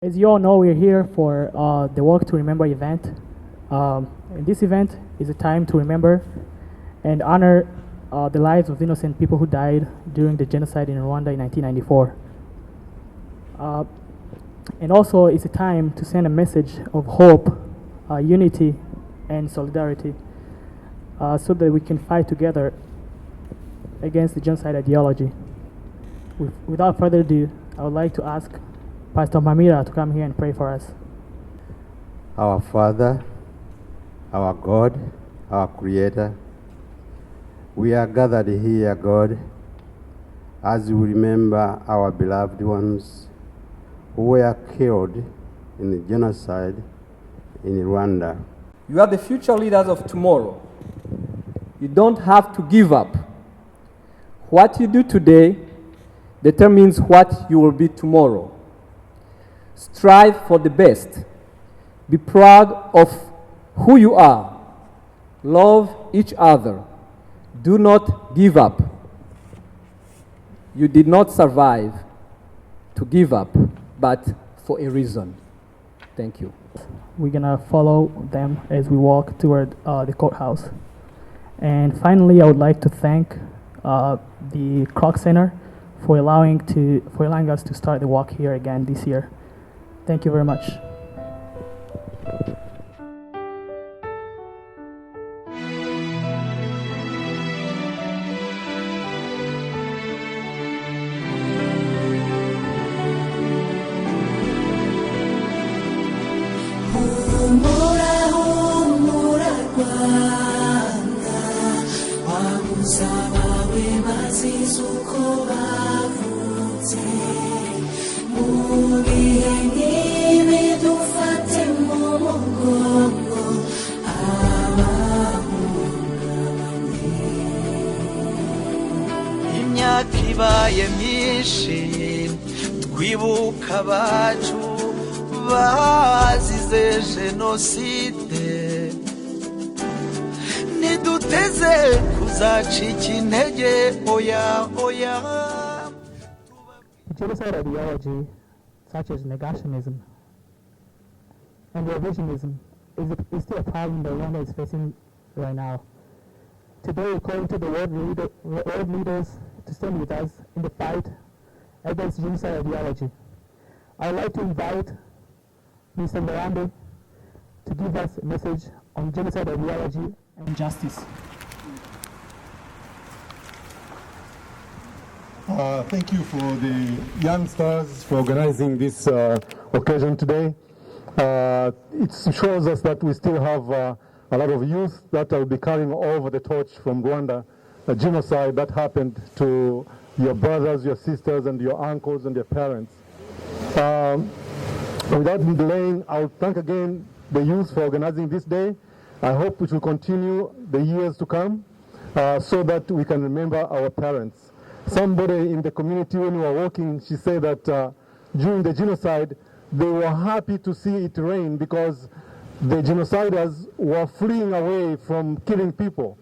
As you all know, we're here for the Walk to Remember event. And this event is a time to remember and honor the lives of innocent people who died during the genocide in Rwanda in 1994. And also, it's a time to send a message of hope, unity, and solidarity so that we can fight together against the genocide ideology. Without further ado, I would like to ask Pastor Mamira to come here and pray for us. Our Father, our God, our Creator, we are gathered here, God, as we remember our beloved ones who were killed in the genocide in Rwanda. You are the future leaders of tomorrow. You don't have to give up. What you do today determines what you will be tomorrow. Strive for the best. Be proud of who you are. Love each other. Do not give up. You did not survive to give up, but for a reason. Thank you. We're going to follow them as we walk toward the courthouse. And finally, I would like to thank the Kroc Center for allowing us to start the walk here again this year. Thank you very much. imyaka ibaye myinshi twibuka abacu bazize jenoside ntiduteze kuzacika intege oya oya. Genocide ideology such as negationism and revisionism is still a problem that Rwanda is facing right now. Today, we're calling to the world leaders to stand with us in the fight against genocide ideology. I would like to invite Mr. Miranda to give us a message on genocide ideology and justice. Thank you for the youngsters for organizing this occasion today. It shows us that we still have a lot of youth that will be carrying over the torch from Rwanda, a genocide that happened to your brothers, your sisters, and your uncles and your parents. Without delaying, I'll thank again the youth for organizing this day. I hope it will continue the years to come so that we can remember our parents. Somebody in the community when we were walking, she said that during the genocide, they were happy to see it rain because the genociders were fleeing away from killing people.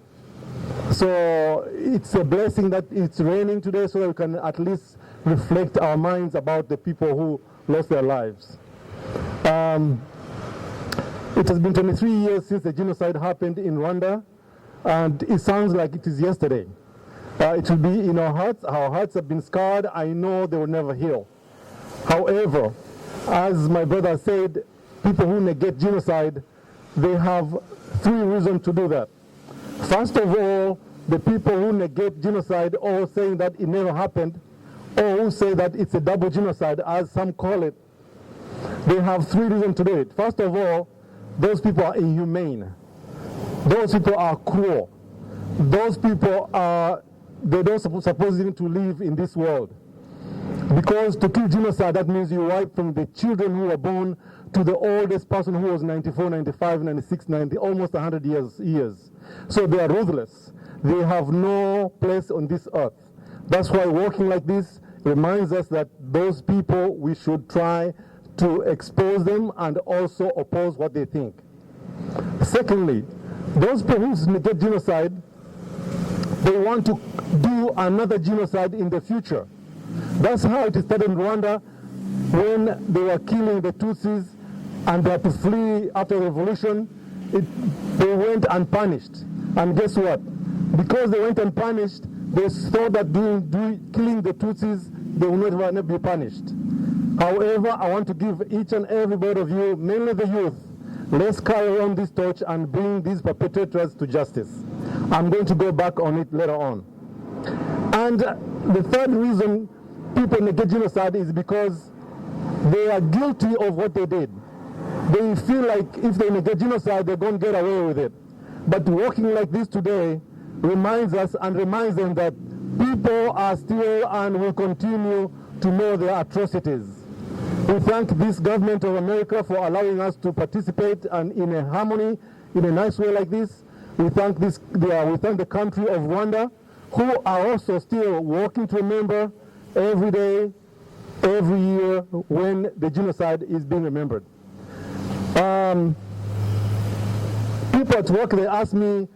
So it's a blessing that it's raining today so that we can at least reflect our minds about the people who lost their lives. It has been 23 years since the genocide happened in Rwanda, and it sounds like it is yesterday. It will be in our hearts. Our hearts have been scarred. I know they will never heal. However, as my brother said, people who negate genocide, they have three reasons to do that. First of all, the people who negate genocide or saying that it never happened, or who say that it's a double genocide, as some call it, they have three reasons to do it. First of all, those people are inhumane. Those people are cruel. Those people are, they don't suppose even to live in this world. Because to kill genocide, that means you wipe from the children who were born to the oldest person who was 94, 95, 96, 90, almost 100 years. So they are ruthless. They have no place on this earth. That's why walking like this reminds us that those people, we should try to expose them and also oppose what they think. Secondly, those people who negate genocide, they want to do another genocide in the future. That's how it started in Rwanda. when they were killing the Tutsis and they had to flee after the revolution, they went unpunished. And guess what? Because they went unpunished, they thought that killing the Tutsis, they will never be punished. However, I want to give each and every one of you, mainly the youth, let's carry on this torch and bring these perpetrators to justice. I'm going to go back on it later on. And the third reason people negate genocide is because they are guilty of what they did. They feel like if they negate genocide, they're going to get away with it. But walking like this today reminds us and reminds them that people are still and will continue to know their atrocities. We thank this government of America for allowing us to participate and in a harmony, in a nice way like this. We thank the country of Rwanda, who are also still working to remember every day, every year when the genocide is being remembered. People at work, they ask me,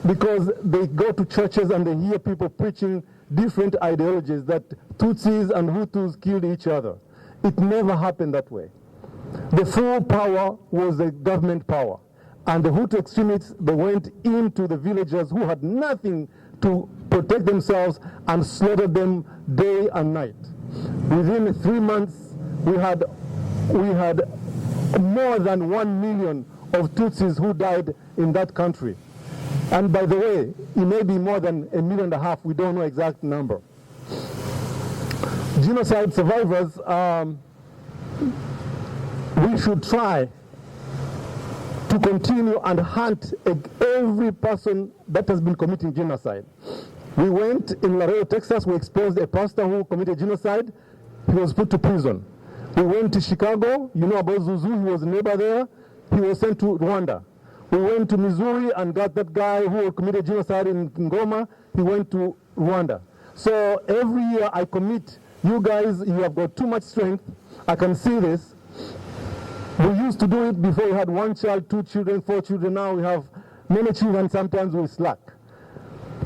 because they go to churches and they hear people preaching different ideologies that Tutsis and Hutus killed each other. It never happened that way. The full power was the government power. And the Hutu extremists, they went into the villagers who had nothing to protect themselves and slaughtered them day and night. Within 3 months, we had more than 1 million of Tutsis who died in that country. And by the way, it may be more than 1.5 million, we don't know exact number. Genocide survivors, we should try to continue and hunt every person that has been committing genocide. We went in Laredo, Texas, we exposed a pastor who committed genocide. He was put to prison. We went to Chicago, you know about Zuzu, he was a neighbor there. He was sent to Rwanda. We went to Missouri and got that guy who committed genocide in Ngoma. He went to Rwanda. So every year I commit, you guys, you have got too much strength. I can see this. We used to do it before we had 1 child, 2 children, 4 children. Now we have many children, sometimes we slack.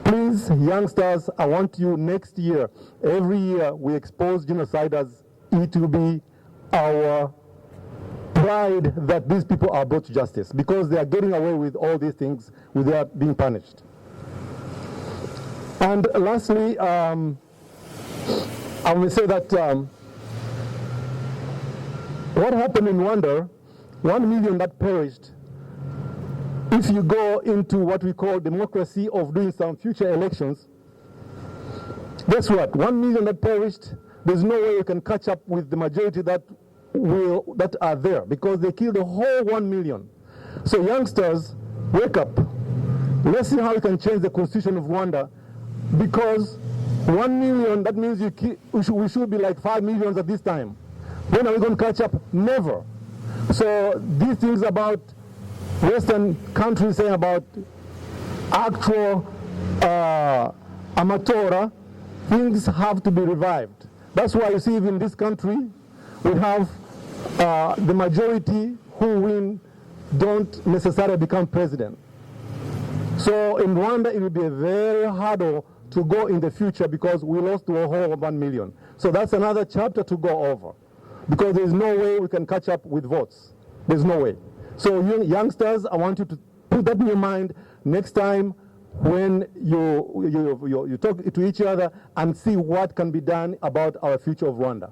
Please, youngsters, I want you next year, every year we expose genociders. It will be our pride that these people are brought to justice because they are getting away with all these things without being punished. And lastly, I will say that what happened in Rwanda, 1 million that perished, if you go into what we call democracy of doing some future elections, guess what? 1 million that perished, there's no way you can catch up with the majority that are there because they killed the whole 1 million. So youngsters, wake up. Let's see how we can change the constitution of Rwanda, because 1 million, that means we should be like 5 million at this time. When are we going to catch up? Never. So these things about Western countries saying about actual amatora, things have to be revived. That's why you see even in this country, we have the majority who win don't necessarily become president. So in Rwanda, it will be a very hard to go in the future because we lost the whole 1 million. So that's another chapter to go over because there's no way we can catch up with votes. There's no way. So youngsters, I want you to put that in your mind next time when you talk to each other and see what can be done about our future of Rwanda.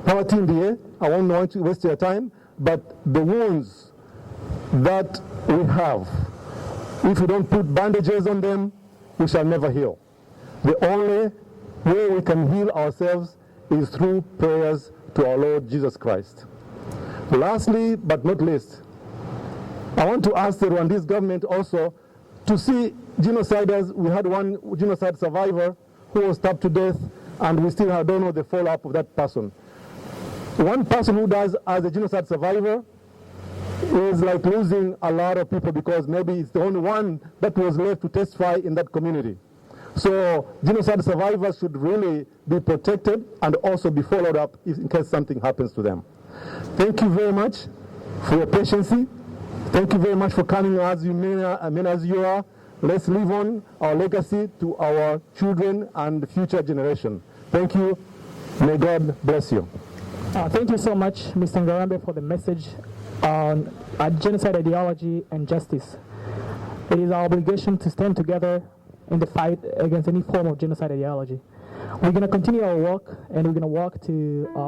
Power team here, I won't want to waste your time, but the wounds that we have, if we don't put bandages on them, we shall never heal. The only way we can heal ourselves is through prayers to our Lord Jesus Christ. Lastly, but not least, I want to ask the Rwandese government also to see genociders. We had one genocide survivor who was stabbed to death, and we still don't know the follow-up of that person. One person who dies as a genocide survivor is like losing a lot of people because maybe it's the only one that was left to testify in that community. So genocide survivors should really be protected and also be followed up in case something happens to them. Thank you very much for your patience. Thank you very much for coming as many as you are. Let's live on our legacy to our children and the future generation. Thank you. May God bless you. Thank you so much, Mr. Ngarambe, for the message on genocide ideology and justice. It is our obligation to stand together in the fight against any form of genocide ideology. We're going to continue our work, and we're going to walk to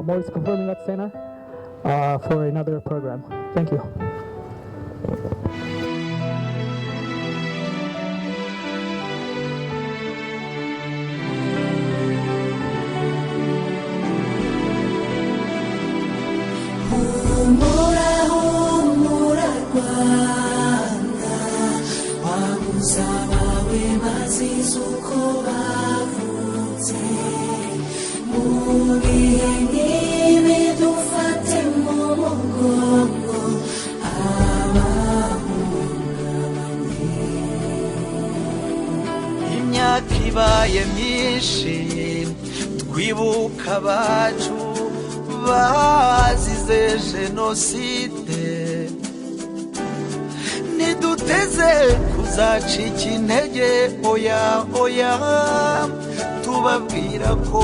Morris Performing Arts Center for another program. Thank you. imyaka ibaye myinshi twibuka abacu bazize jenoside niduteze kuzacika intege oya oya tubabwira ko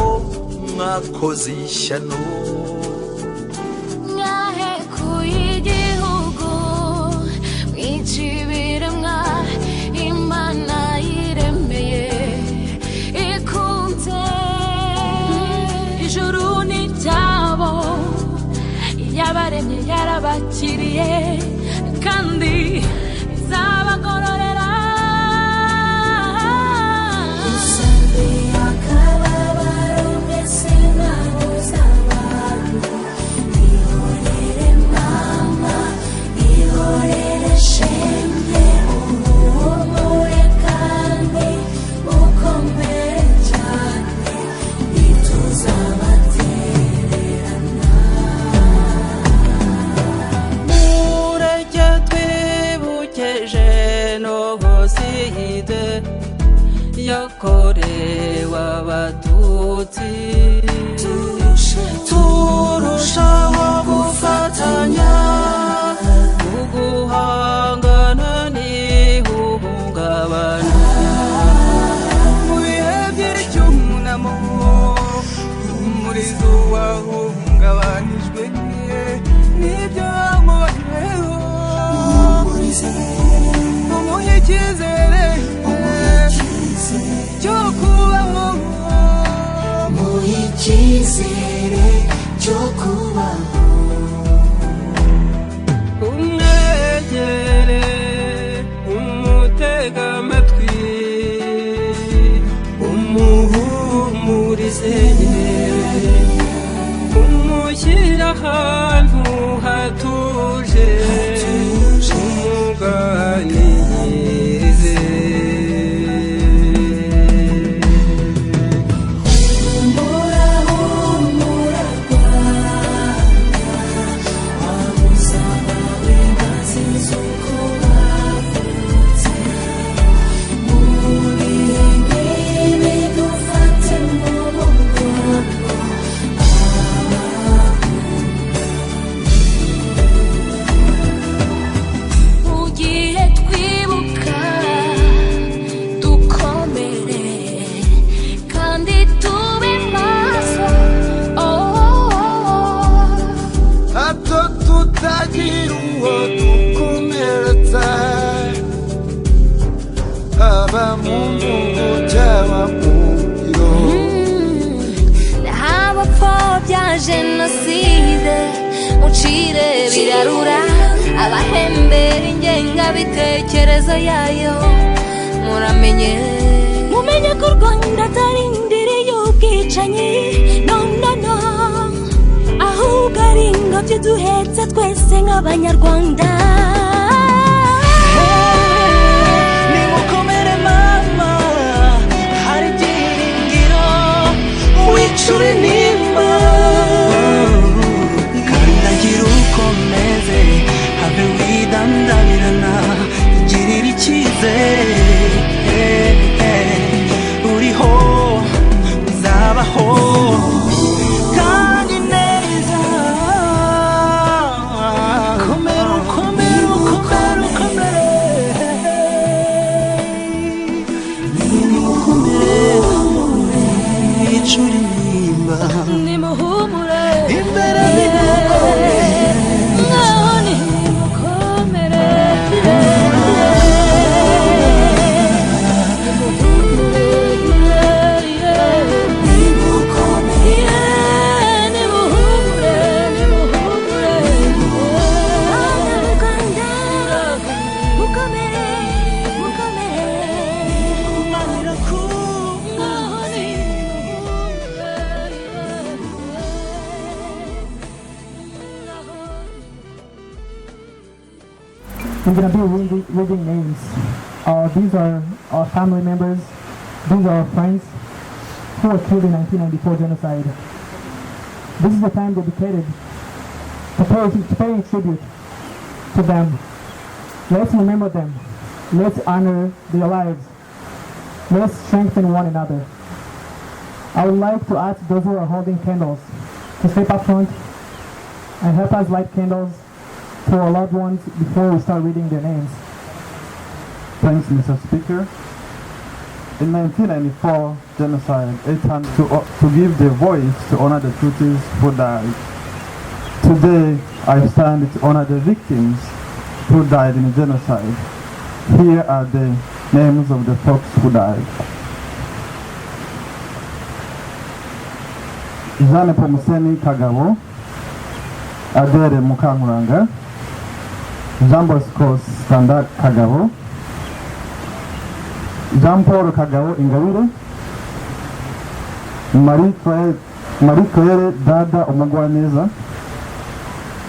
mwakoze ishyano mwahekuye igihugu mwica ibiremwa imana yiremeye ikunze ijuru n'ibyabo yabaremye yarabakiriye kandi izabagororera isabye akababaro mbese nabuze abantu ihorere mama ihorere shenge uhumure kandi ukomere cyane ntituzabatererana mureke twibuke jenoside yakorewe abatutsi turushaho gufatanya mu guhangana n'ihungabana mu bihe by'icyunamo umurizo wahungabanijwe n'ibyamubayeho umuhe icyizere cyo kubaho muhe icyizere cyo kubaho umwegere umutega amatwi umuhumurize umushyira ahantu hatuje umuganirize ugiye twibuka dukomere kandi tube maso hato tutagira uwo dukomeretsa haba mu ngo cyangwa mu biro abapfobya jenoside mucire birarura abahembera ingengabitekerezo yayo muramenye mumenye ko u Rwanda atari indiri y'ubwicanyi no no no ahubwo ari ingobyi duhetse twese nk'abanyarwanda nimukomere mama hari ibyiringiro wicure nimba kandagira ukomeze habe widandabirana igirira icyizere uriho uzabaho kandi neza komera ukomere ukomere ukomere nimukomere wicure nimba we're going to be reading names. These are our family members. These are our friends who were killed in 1994 genocide. This is the time dedicated to paying tribute to them. Let's remember them. Let's honor their lives. Let's strengthen one another. I would like to ask those who are holding candles to step up front and help us light candles for our loved ones before we start reading their names. Thanks, Mr. Speaker. In 1994 genocide, it had to give the voice to honor the Tutsis who died. Today, I stand to honor the victims who died in genocide. Here are the names of the folks who died. Jeanne Pomuseni Kagabo, Adere Mukamuranga, Jean Bosco Standard Kagabo, Jean Paul Kagabo Ingabire, Marie Claire Dada Omugwaneza,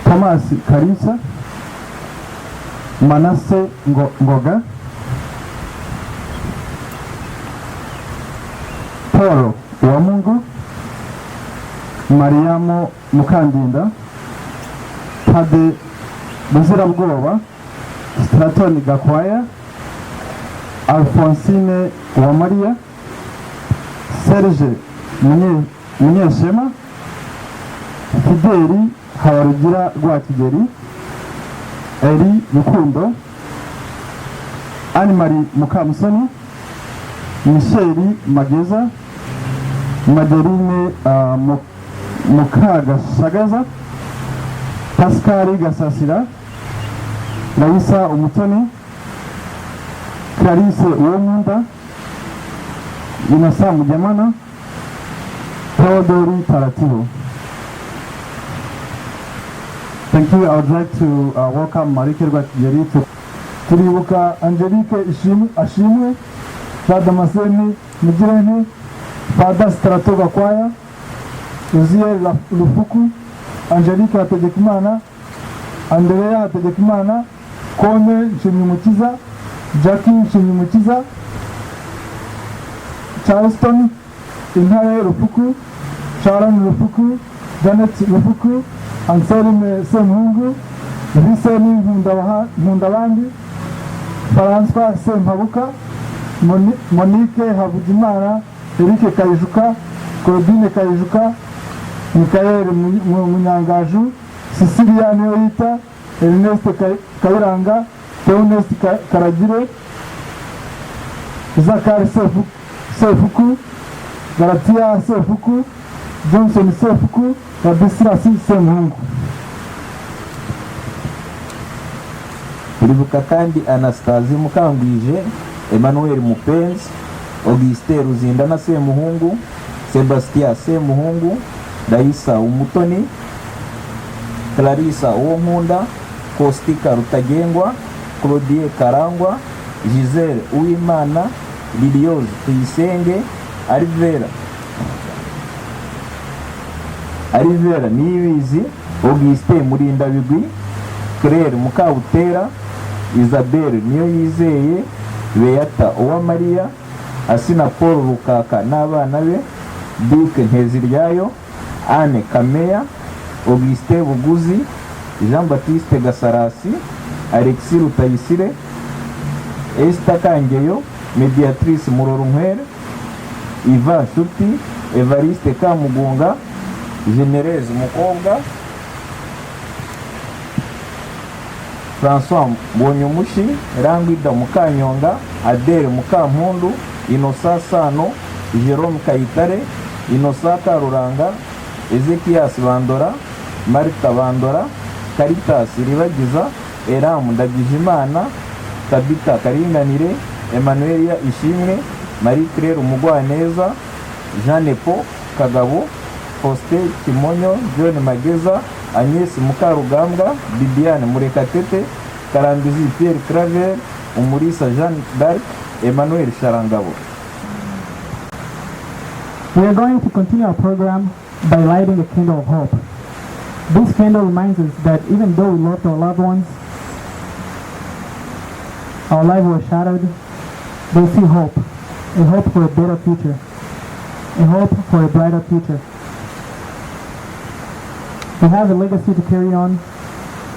Thomas Karisa, Manasse Ngoga, Paul Wamungu, Mariamo Mukandinda, Tade Buzirabwoba, Stratoni Gakwaya, Alphonsine Uwamariya, Serge Munyeshema, Fideli Habarugira Rwakigeri, Eri Rukundo, Anne-Marie Mukamusoni, Michel Mageza, Madeline Mukagashagaza, Pascal Gasasira, Laisa Umutoni, Clarisse Uwomunda, Innocent Mujamana, Theodori Taratibo. Thank you. I would like to welcome Marike Rwakigeri to turibuka Angelique Ashimwe, Father Maseni Mugirente, Father Strato Gakwaya, Uziel Lufuku, Angelique Hategekimana, Andrea Hategekimana, Kone Nshimyumukiza, Jackie Nshimyumukiza, Charleston Intare Lufuku, Sharon Lufuku, Janet Lufuku, Anselme Semuhungu, Viseni Nkundabandi, François Sempabuka, Monique Havugimana, Eric Kayijuka, Claudine Kayijuka, Michael Munyangaju, Cecilia Neoyita, Ernest Kayiranga, Theonest Karagire, Zakari Sefuku, Galatia Sefuku, Johnson Sefuku, Radisirasi Semuhungu. Turibuka kandi Anastasie Mukangwije, Emmanuel Mupenzi, Auguste Ruzindana Semuhungu, Sebastien Semuhungu, Raisa Umutoni, Clarissa Uwonkunda, Kostika Rutagengwa, Claudie Karangwa, Giselle Uwimana, Liliose Tuyisenge, Alivera Niyibizi, Auguste Murindabigwi, Claire Mukabutera, Isabelle Niyoyizeye, Beata Uwamariya, Asina Paul Rukaka n'abana be, Dick Nteziryayo, Anne Kameya, Auguste Buguzi, Jean Baptiste Gasarasi, Alexis Rutayisire, Esther Kangeyo, Mediatrice Murorunkwere, Iva Shuti, Evariste Kamugunga, Genereze Mukobwa, François Mbonyumushi, Rangwida Mukanyonga, Adele Mukampundu, Innocent Sano, Jerome Kayitare, Innocent Karuranga, Ezekias Bandora, Marita Bandora, Caritas Ribagiza, Eram Ndagijimana, Tabita Karinganire, Emmanuelia Ishimwe, Marie Claire Umugwaneza, Jeanne Po Kagabo, Faustin Kimonyo, John Mageza, Agnes Mukarugambwa, Bibiane Murekatete, Karambizi Pierre Claver, Umulisa Jean d'Arc, Emmanuel Sharangabo. We are going to continue our program by lighting a candle of hope. This candle reminds us that even though we lost our loved ones, our lives were shattered, they see hope. A hope for a better future. A hope for a brighter future. We have a legacy to carry on.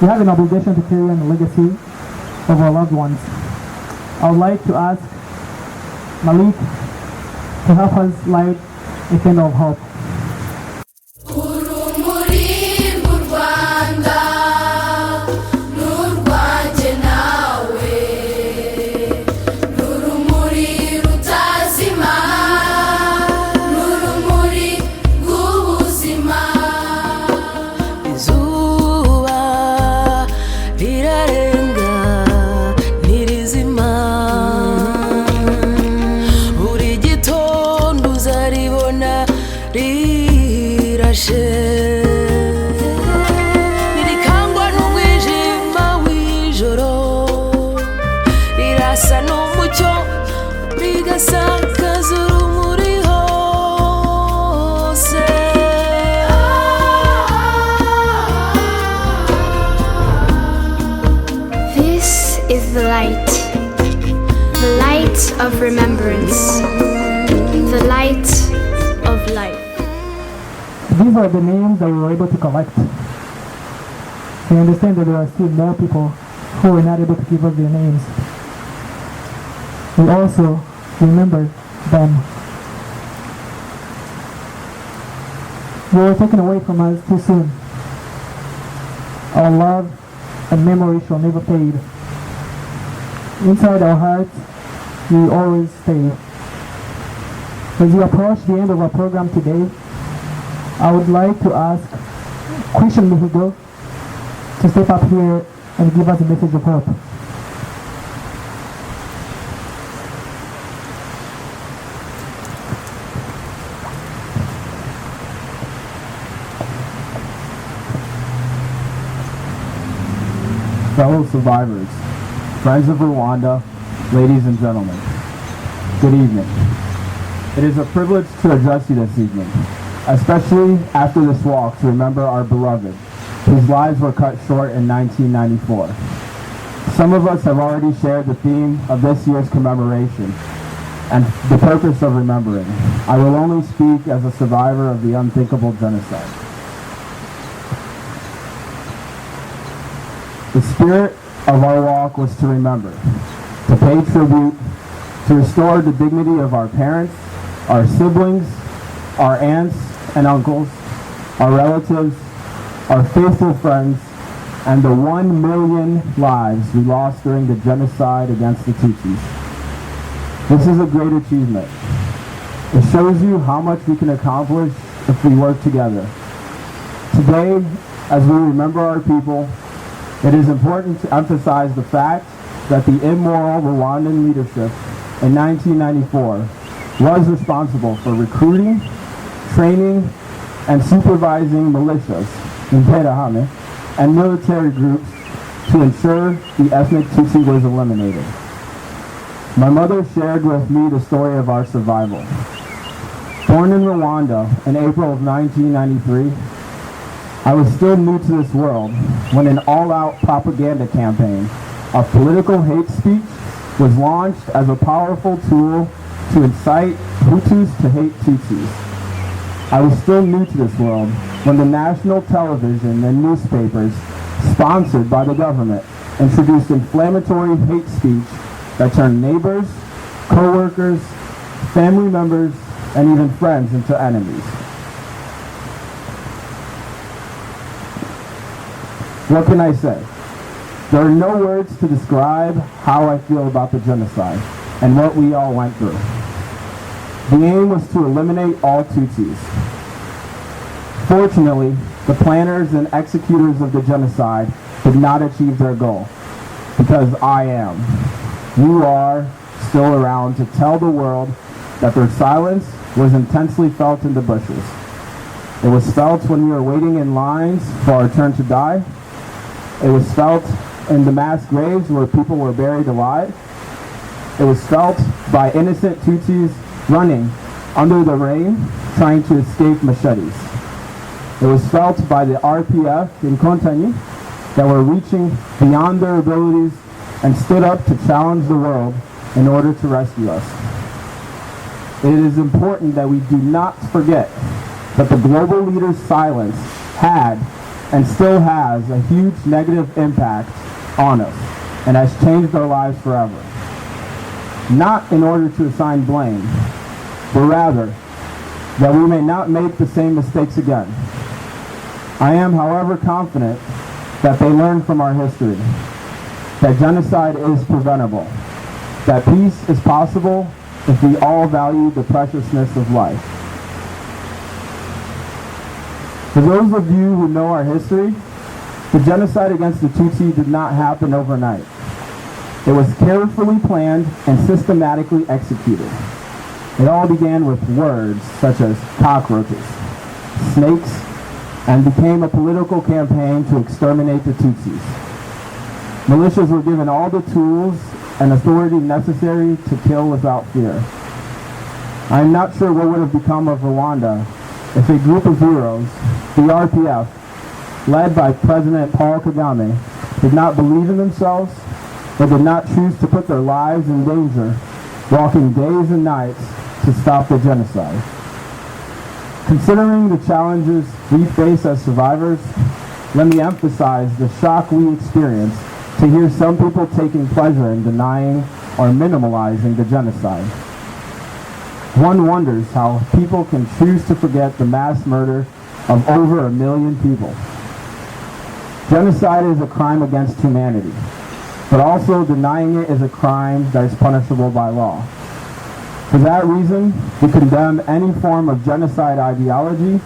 We have an obligation to carry on the legacy of our loved ones. I would like to ask Malik to help us light a candle of hope. Of remembrance, the light of life. These are the names that we were able to collect. We understand that there are still more people who were not able to give us their names. We also remember them. They were taken away from us too soon. Our love and memory shall never fade. Inside our hearts, we always stay. As we approach the end of our program today, I would like to ask Christian Mihigo to step up here and give us a message of hope. Fellow survivors, friends of Rwanda, ladies and gentlemen, good evening. It is a privilege to address you this evening, especially after this walk to remember our beloved, whose lives were cut short in 1994. Some of us have already shared the theme of this year's commemoration and the purpose of remembering. I will only speak as a survivor of the unthinkable genocide. The spirit of our walk was to remember, to pay tribute, to restore the dignity of our parents, our siblings, our aunts and uncles, our relatives, our faithful friends, and the 1 million lives we lost during the genocide against the Tutsis. This is a great achievement. It shows you how much we can accomplish if we work together. Today, as we remember our people, it is important to emphasize the fact that the immoral Rwandan leadership in 1994 was responsible for recruiting, training, and supervising militias, Interahamwe, and military groups to ensure the ethnic Tutsi was eliminated. My mother shared with me the story of our survival. Born in Rwanda in April of 1993, I was still new to this world when an all-out propaganda campaign of political hate speech was launched as a powerful tool to incite Hutus to hate Tutsis. I was still new to this world when the national television and newspapers, sponsored by the government, introduced inflammatory hate speech that turned neighbors, co-workers, family members, and even friends into enemies. What can I say? There are no words to describe how I feel about the genocide and what we all went through. The aim was to eliminate all Tutsis. Fortunately, the planners and executors of the genocide did not achieve their goal, because I am, you are, still around to tell the world that their silence was intensely felt in the bushes. It was felt when we were waiting in lines for our turn to die. It was felt in the mass graves where people were buried alive. It was felt by innocent Tutsis running under the rain, trying to escape machetes. It was felt by the RPF in Kontani that were reaching beyond their abilities and stood up to challenge the world in order to rescue us. It is important that we do not forget that the global leaders' silence had and still has a huge negative impact on us and has changed our lives forever. Not in order to assign blame, but rather that we may not make the same mistakes again. I am, however, confident that they learned from our history, that genocide is preventable, that peace is possible if we all value the preciousness of life. For those of you who know our history, the genocide against the Tutsi did not happen overnight. It was carefully planned and systematically executed. It all began with words such as cockroaches, snakes, and became a political campaign to exterminate the Tutsis. Militias were given all the tools and authority necessary to kill without fear. I am not sure what would have become of Rwanda if a group of heroes, the RPF, led by President Paul Kagame, did not believe in themselves or did not choose to put their lives in danger, walking days and nights to stop the genocide. Considering the challenges we face as survivors, let me emphasize the shock we experienced to hear some people taking pleasure in denying or minimalizing the genocide. One wonders how people can choose to forget the mass murder of over 1 million people. Genocide is a crime against humanity, but also denying it is a crime that is punishable by law. For that reason, we condemn any form of genocide ideology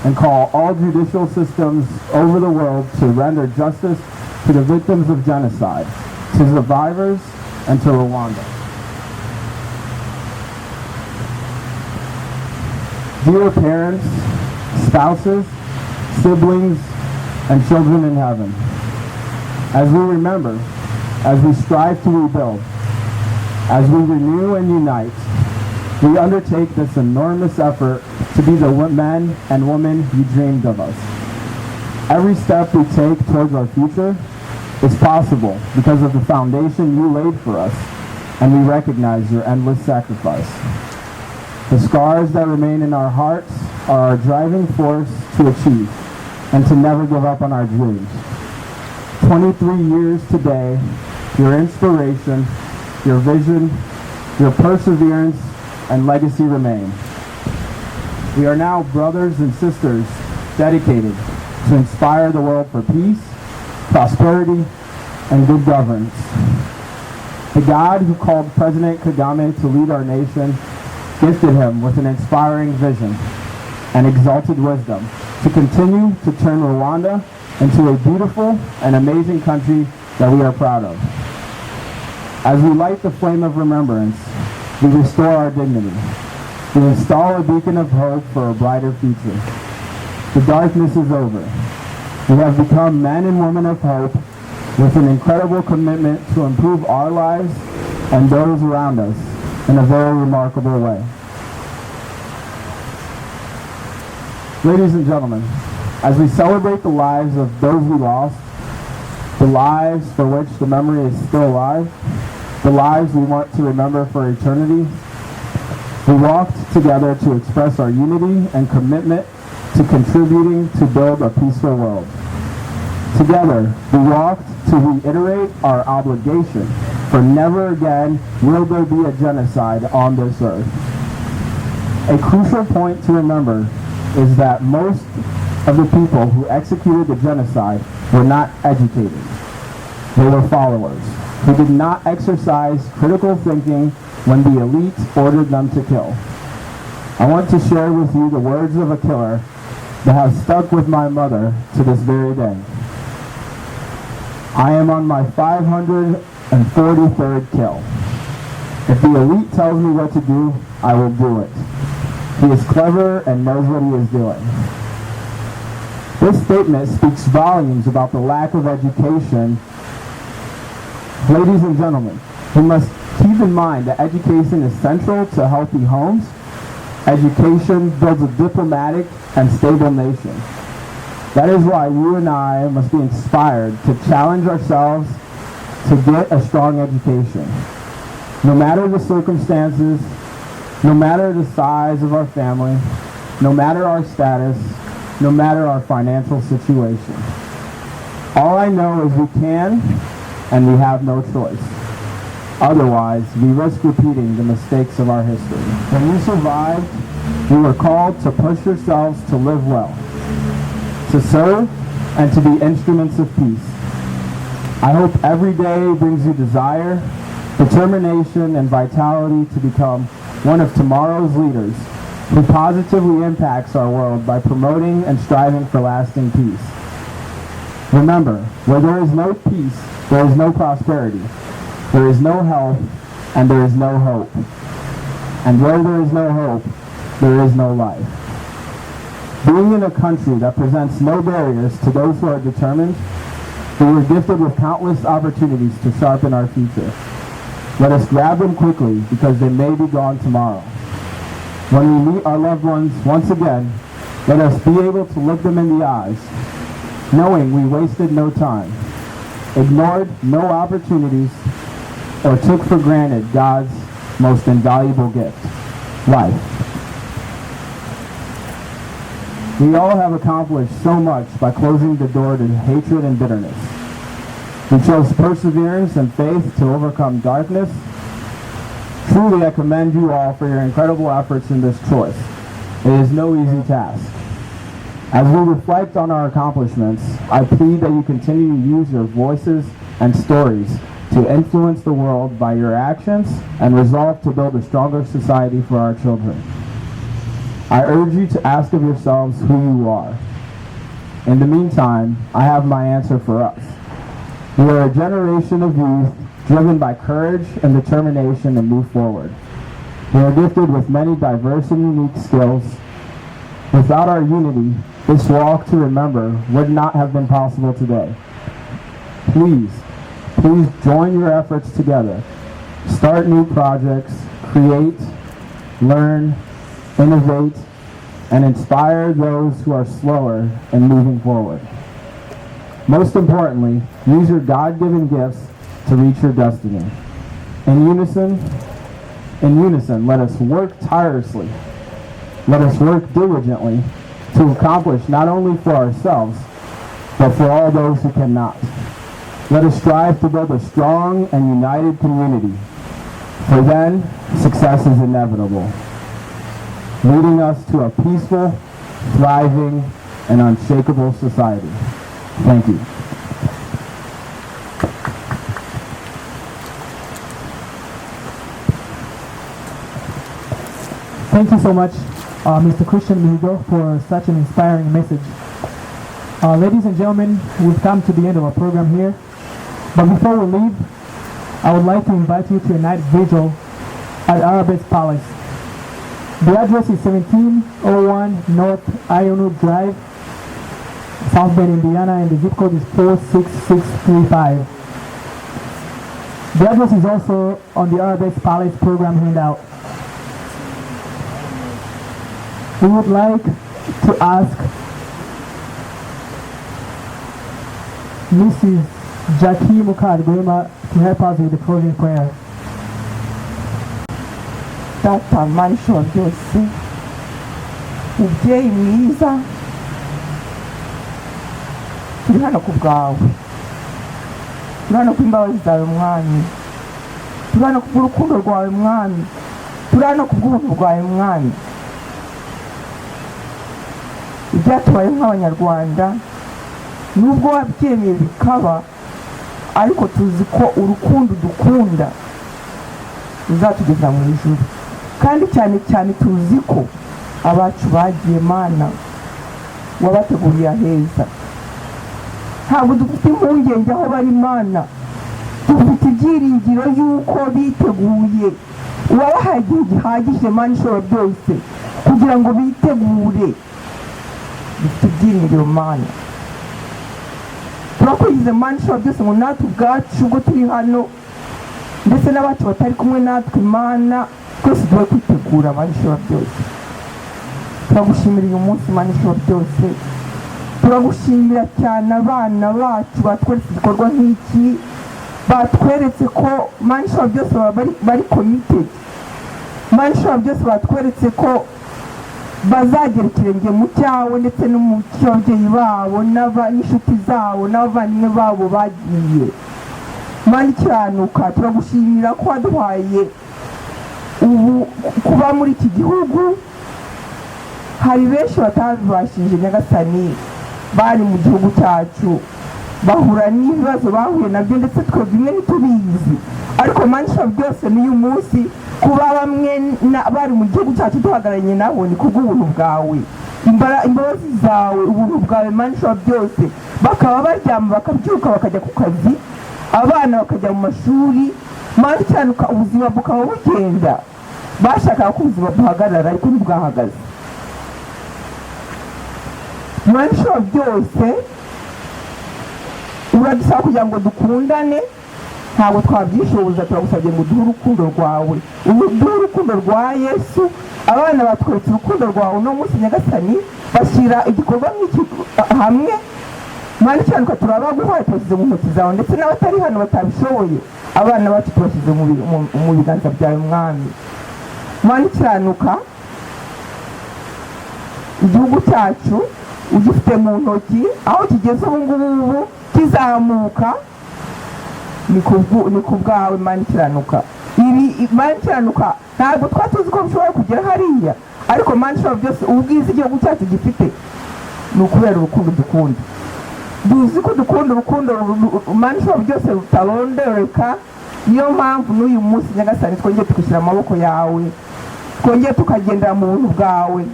and call all judicial systems over the world to render justice to the victims of genocide, to survivors, and to Rwanda. Dear parents, spouses, siblings, and children in heaven, as we remember, as we strive to rebuild, as we renew and unite, we undertake this enormous effort to be the men and women you dreamed of us. Every step we take towards our future is possible because of the foundation you laid for us, and we recognize your endless sacrifice. The scars that remain in our hearts are our driving force to achieve and to never give up on our dreams. 23 years today, your inspiration, your vision, your perseverance, and legacy remain. We are now brothers and sisters dedicated to inspire the world for peace, prosperity, and good governance. The God who called President Kagame to lead our nation gifted him with an inspiring vision and exalted wisdom to continue to turn Rwanda into a beautiful and amazing country that we are proud of. As we light the flame of remembrance, we restore our dignity. We install a beacon of hope for a brighter future. The darkness is over. We have become men and women of hope with an incredible commitment to improve our lives and those around us in a very remarkable way. Ladies and gentlemen, as we celebrate the lives of those we lost, the lives for which the memory is still alive, the lives we want to remember for eternity, we walked together to express our unity and commitment to contributing to build a peaceful world. Together, we walked to reiterate our obligation, for never again will there be a genocide on this earth. A crucial point to remember is that most of the people who executed the genocide were not educated. They were followers who did not exercise critical thinking when the elite ordered them to kill. I want to share with you the words of a killer that have stuck with my mother to this very day. I am on my 543rd kill. If the elite tells me what to do, I will do it. He is clever and knows what he is doing. This statement speaks volumes about the lack of education. Ladies and gentlemen, we must keep in mind that education is central to healthy homes. Education builds a diplomatic and stable nation. That is why you and I must be inspired to challenge ourselves to get a strong education. No matter the circumstances, no matter the size of our family, no matter our status, no matter our financial situation. All I know is we can, and we have no choice. Otherwise, we risk repeating the mistakes of our history. When you survived, you were called to push yourselves to live well, to serve, and to be instruments of peace. I hope every day brings you desire, determination, and vitality to become one of tomorrow's leaders who positively impacts our world by promoting and striving for lasting peace. Remember, where there is no peace, there is no prosperity, there is no health, and there is no hope. And where there is no hope, there is no life. Being in a country that presents no barriers to those who are determined, we were gifted with countless opportunities to sharpen our future. Let us grab them quickly because they may be gone tomorrow. When we meet our loved ones once again, let us be able to look them in the eyes, knowing we wasted no time, ignored no opportunities, or took for granted God's most invaluable gift, life. We all have accomplished so much by closing the door to hatred and bitterness. We chose perseverance and faith to overcome darkness. Truly, I commend you all for your incredible efforts in this choice. It is no easy task. As we reflect on our accomplishments, I plead that you continue to use your voices and stories to influence the world by your actions and resolve to build a stronger society for our children. I urge you to ask of yourselves who you are. In the meantime, I have my answer for us. We are a generation of youth driven by courage and determination to move forward. We are gifted with many diverse and unique skills. Without our unity, this walk to remember would not have been possible today. Please join your efforts together. Start new projects, create, learn, innovate, and inspire those who are slower in moving forward. Most importantly, use your God-given gifts to reach your destiny. In unison, let us work tirelessly. Let us work diligently to accomplish not only for ourselves, but for all those who cannot. Let us strive to build a strong and united community, for then success is inevitable, leading us to a peaceful, thriving, and unshakable society. Thank you. Thank you so much, Mr. Christian Mihigo, for such an inspiring message. Ladies and gentlemen, we've come to the end of our program here. But before we leave, I would like to invite you to a night vigil at Arabesque Palace. The address is 1701 North Ironwood Drive, South Bend, Indiana, and the zip code is 46635. The address is also on the Arabesque Palace program handout. We would like to ask Mrs. Jackie Mukadwema to help us with the closing prayer. Data manisho byose mubyeyi mwiza turi hano ku bwawe, turi hano ku imbabazi zawe mwami, turi hano ku rukundo rwawe mwami, turi hano ku bw'ubuntu bwawe mwami. Ibyatubaye nk'abanyarwanda nubwo wabyemeye bikaba, ariko tuzi ko urukundo dukunda ruzatugeza mu ijuru, kandi cyane cyane tuzi ko abacu bagiye Mana wabateguriye aheza. Ntabwo dufite impungenge aho bari Mana, dufite ibyiringiro y'uko biteguye, wabahaye igihe gihagije Mana ishobora byose kugira ngo bitegure. Dufite ibyiringiro Mana, turakugize Mana ishobora byose ngo natwe ubwacu ubwo turi hano ndetse n'abacu batari kumwe natwe Mana, twese tuba kwitegura Mana ishobora byose. Turagushimira uyu munsi Mana ishobora byose, turagushimira cyane abana bacu batweretse igikorwa nk'iki, batweretse ko manishwa byose bari committed, manishwa byose batweretse ko bazagera ikirenge mu cyawe ndetse no mu cy'ababyeyi babo n'inshuti zabo n'abavandimwe babo bagiye. Mana ikiranuka, turagushimira ko waduhaye ubu kuba muri iki gihugu. Hari benshi batabibashije Nyagasani, bari mu gihugu cyacu bahura n'ibibazo bahuye nabyo ndetse twe bimwe ntitubizi, ariko manishwa byose n'uyu munsi kuba bamwe bari mu gihugu cyacu duhagararanye nabo ni kubw'ubuntu bwawe, imbabazi zawe, ubuntu bwawe manishwa byose. Bakaba baryama bakabyuka bakajya ku kazi, abana bakajya mu mashuri, Mana ikiranuka ubuzima bukaba bugenda. Bashakaga ko ubuzima buhagarara ariko ntibwahagaze. Manishwa byose uradusaba kugira ngo dukundane, ntabwo twabyishoboza, turagusabye ngo duhe urukundo rwawe, duhe urukundo rwa Yesu. Abana batweretse urukundo rwawe uno munsi Nyagasani, bashyira igikorwa nk'iki hamwe. Mana ikiranuka, turabaguhaye, tubashyize mu ntoki zawe, ndetse n'abatari hano batabishoboye, abana bacu tubashyize mu biganza byawe Mwami. Mana ikiranuka, igihugu cyacu ugifite mu ntoki, aho kigeze ubu ngubu kizamuka ni ku bwawe Mana ikiranuka. Ibi Mana ikiranuka ntabwo twatuzi ko bishobora kugera hariya, ariko Mana ishobora byose, ubwiza igihugu cyacu gifite ni ukubera urukundo dukunda. Duzi ko dukunda urukundo Mana ishobora byose rutarondereka. Niyo mpamvu n'uyu munsi Nyagasani twongeye tugashyira amaboko yawe, twongeye tukagendera mu buntu bwawe.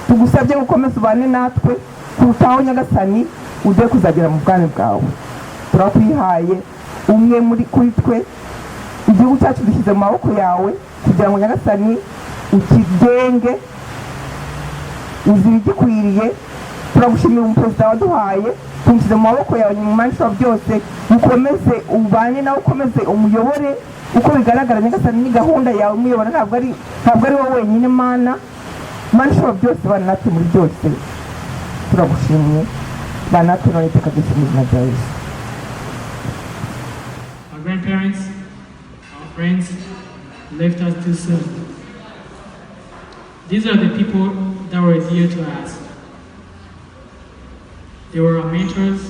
Tugusabye gukomeza ubane natwe kurutaho Nyagasani, ugiye kuzagera mu bwami bwawe. Turakwihaye umwe kuri twe, igihugu cyacu dushyize mu maboko yawe kugira ngo Nyagasani ukigenge, uzi ibigikwiriye. Turagushimira umuperezida waduhaye, tumushyize mu maboko yawe nyuma manishwa byose. Ukomeze ubane nawe, ukomeze umuyobore uko bigaragara Nyagasani, ni gahunda yawe umuyobora, ntabwo ari wowe wenyine Mana. Manishwa byose bana natwe muri byose, turagushimye bana natwe none iteka ryose mu izina rya Yesu. Our grandparents, our friends left us too soon. These are the people that were dear to us. They were our mentors,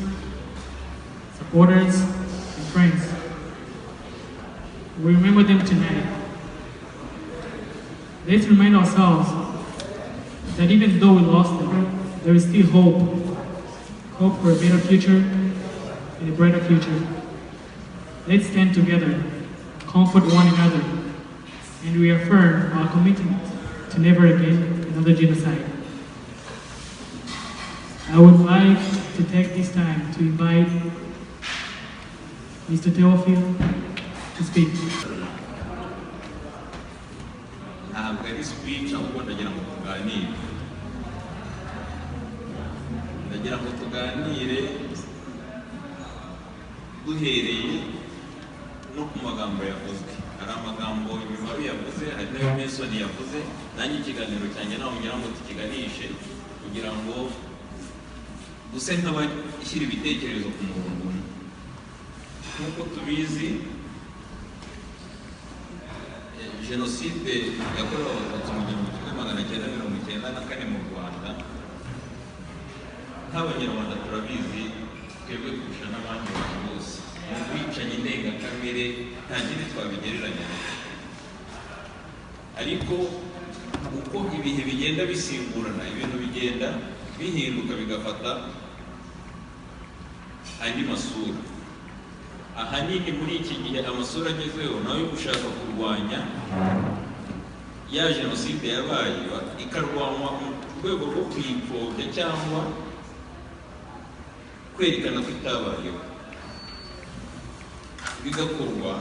supporters, and friends. We remember them tonight. Let's remind ourselves that even though we lost them, there is still hope for a better future and a brighter future. Let's stand together, comfort one another, and reaffirm our commitment to never again another genocide. I would like to take this time to invite Mr. Theophile to speak. Ntabwo ari speech ahubwo ndagira ngo tuganire duhereye no ku magambo yavuzwe. Hari amagambo imibaru yavuze, hari n'ayo Mason yavuze, nanjye ikiganiro cyanjye nawe ngira ngo tukiganishe kugira ngo duse nk'abashyira ibitekerezo ku murongo umwe. Nk'uko tubizi, Genocide yakorewe Abatutsi mu 1994 mu Rwanda, nk'Abanyarwanda turabizi twebwe kurusha n'abandi bantu bose, mu bwicanyi ndengakamere nta kindi twabigereranya. Ariko uko ibihe bigenda bisimburana, ibintu bigenda bihinduka bigafata andi masura. Ahanini muri iki gihe amasura agezeho nawe gushaka kurwanya ya Genocide yabaye, ikarwanwa mu rwego rwo kwipfobya cyangwa kwerekana ko itabayeho, bigakorwa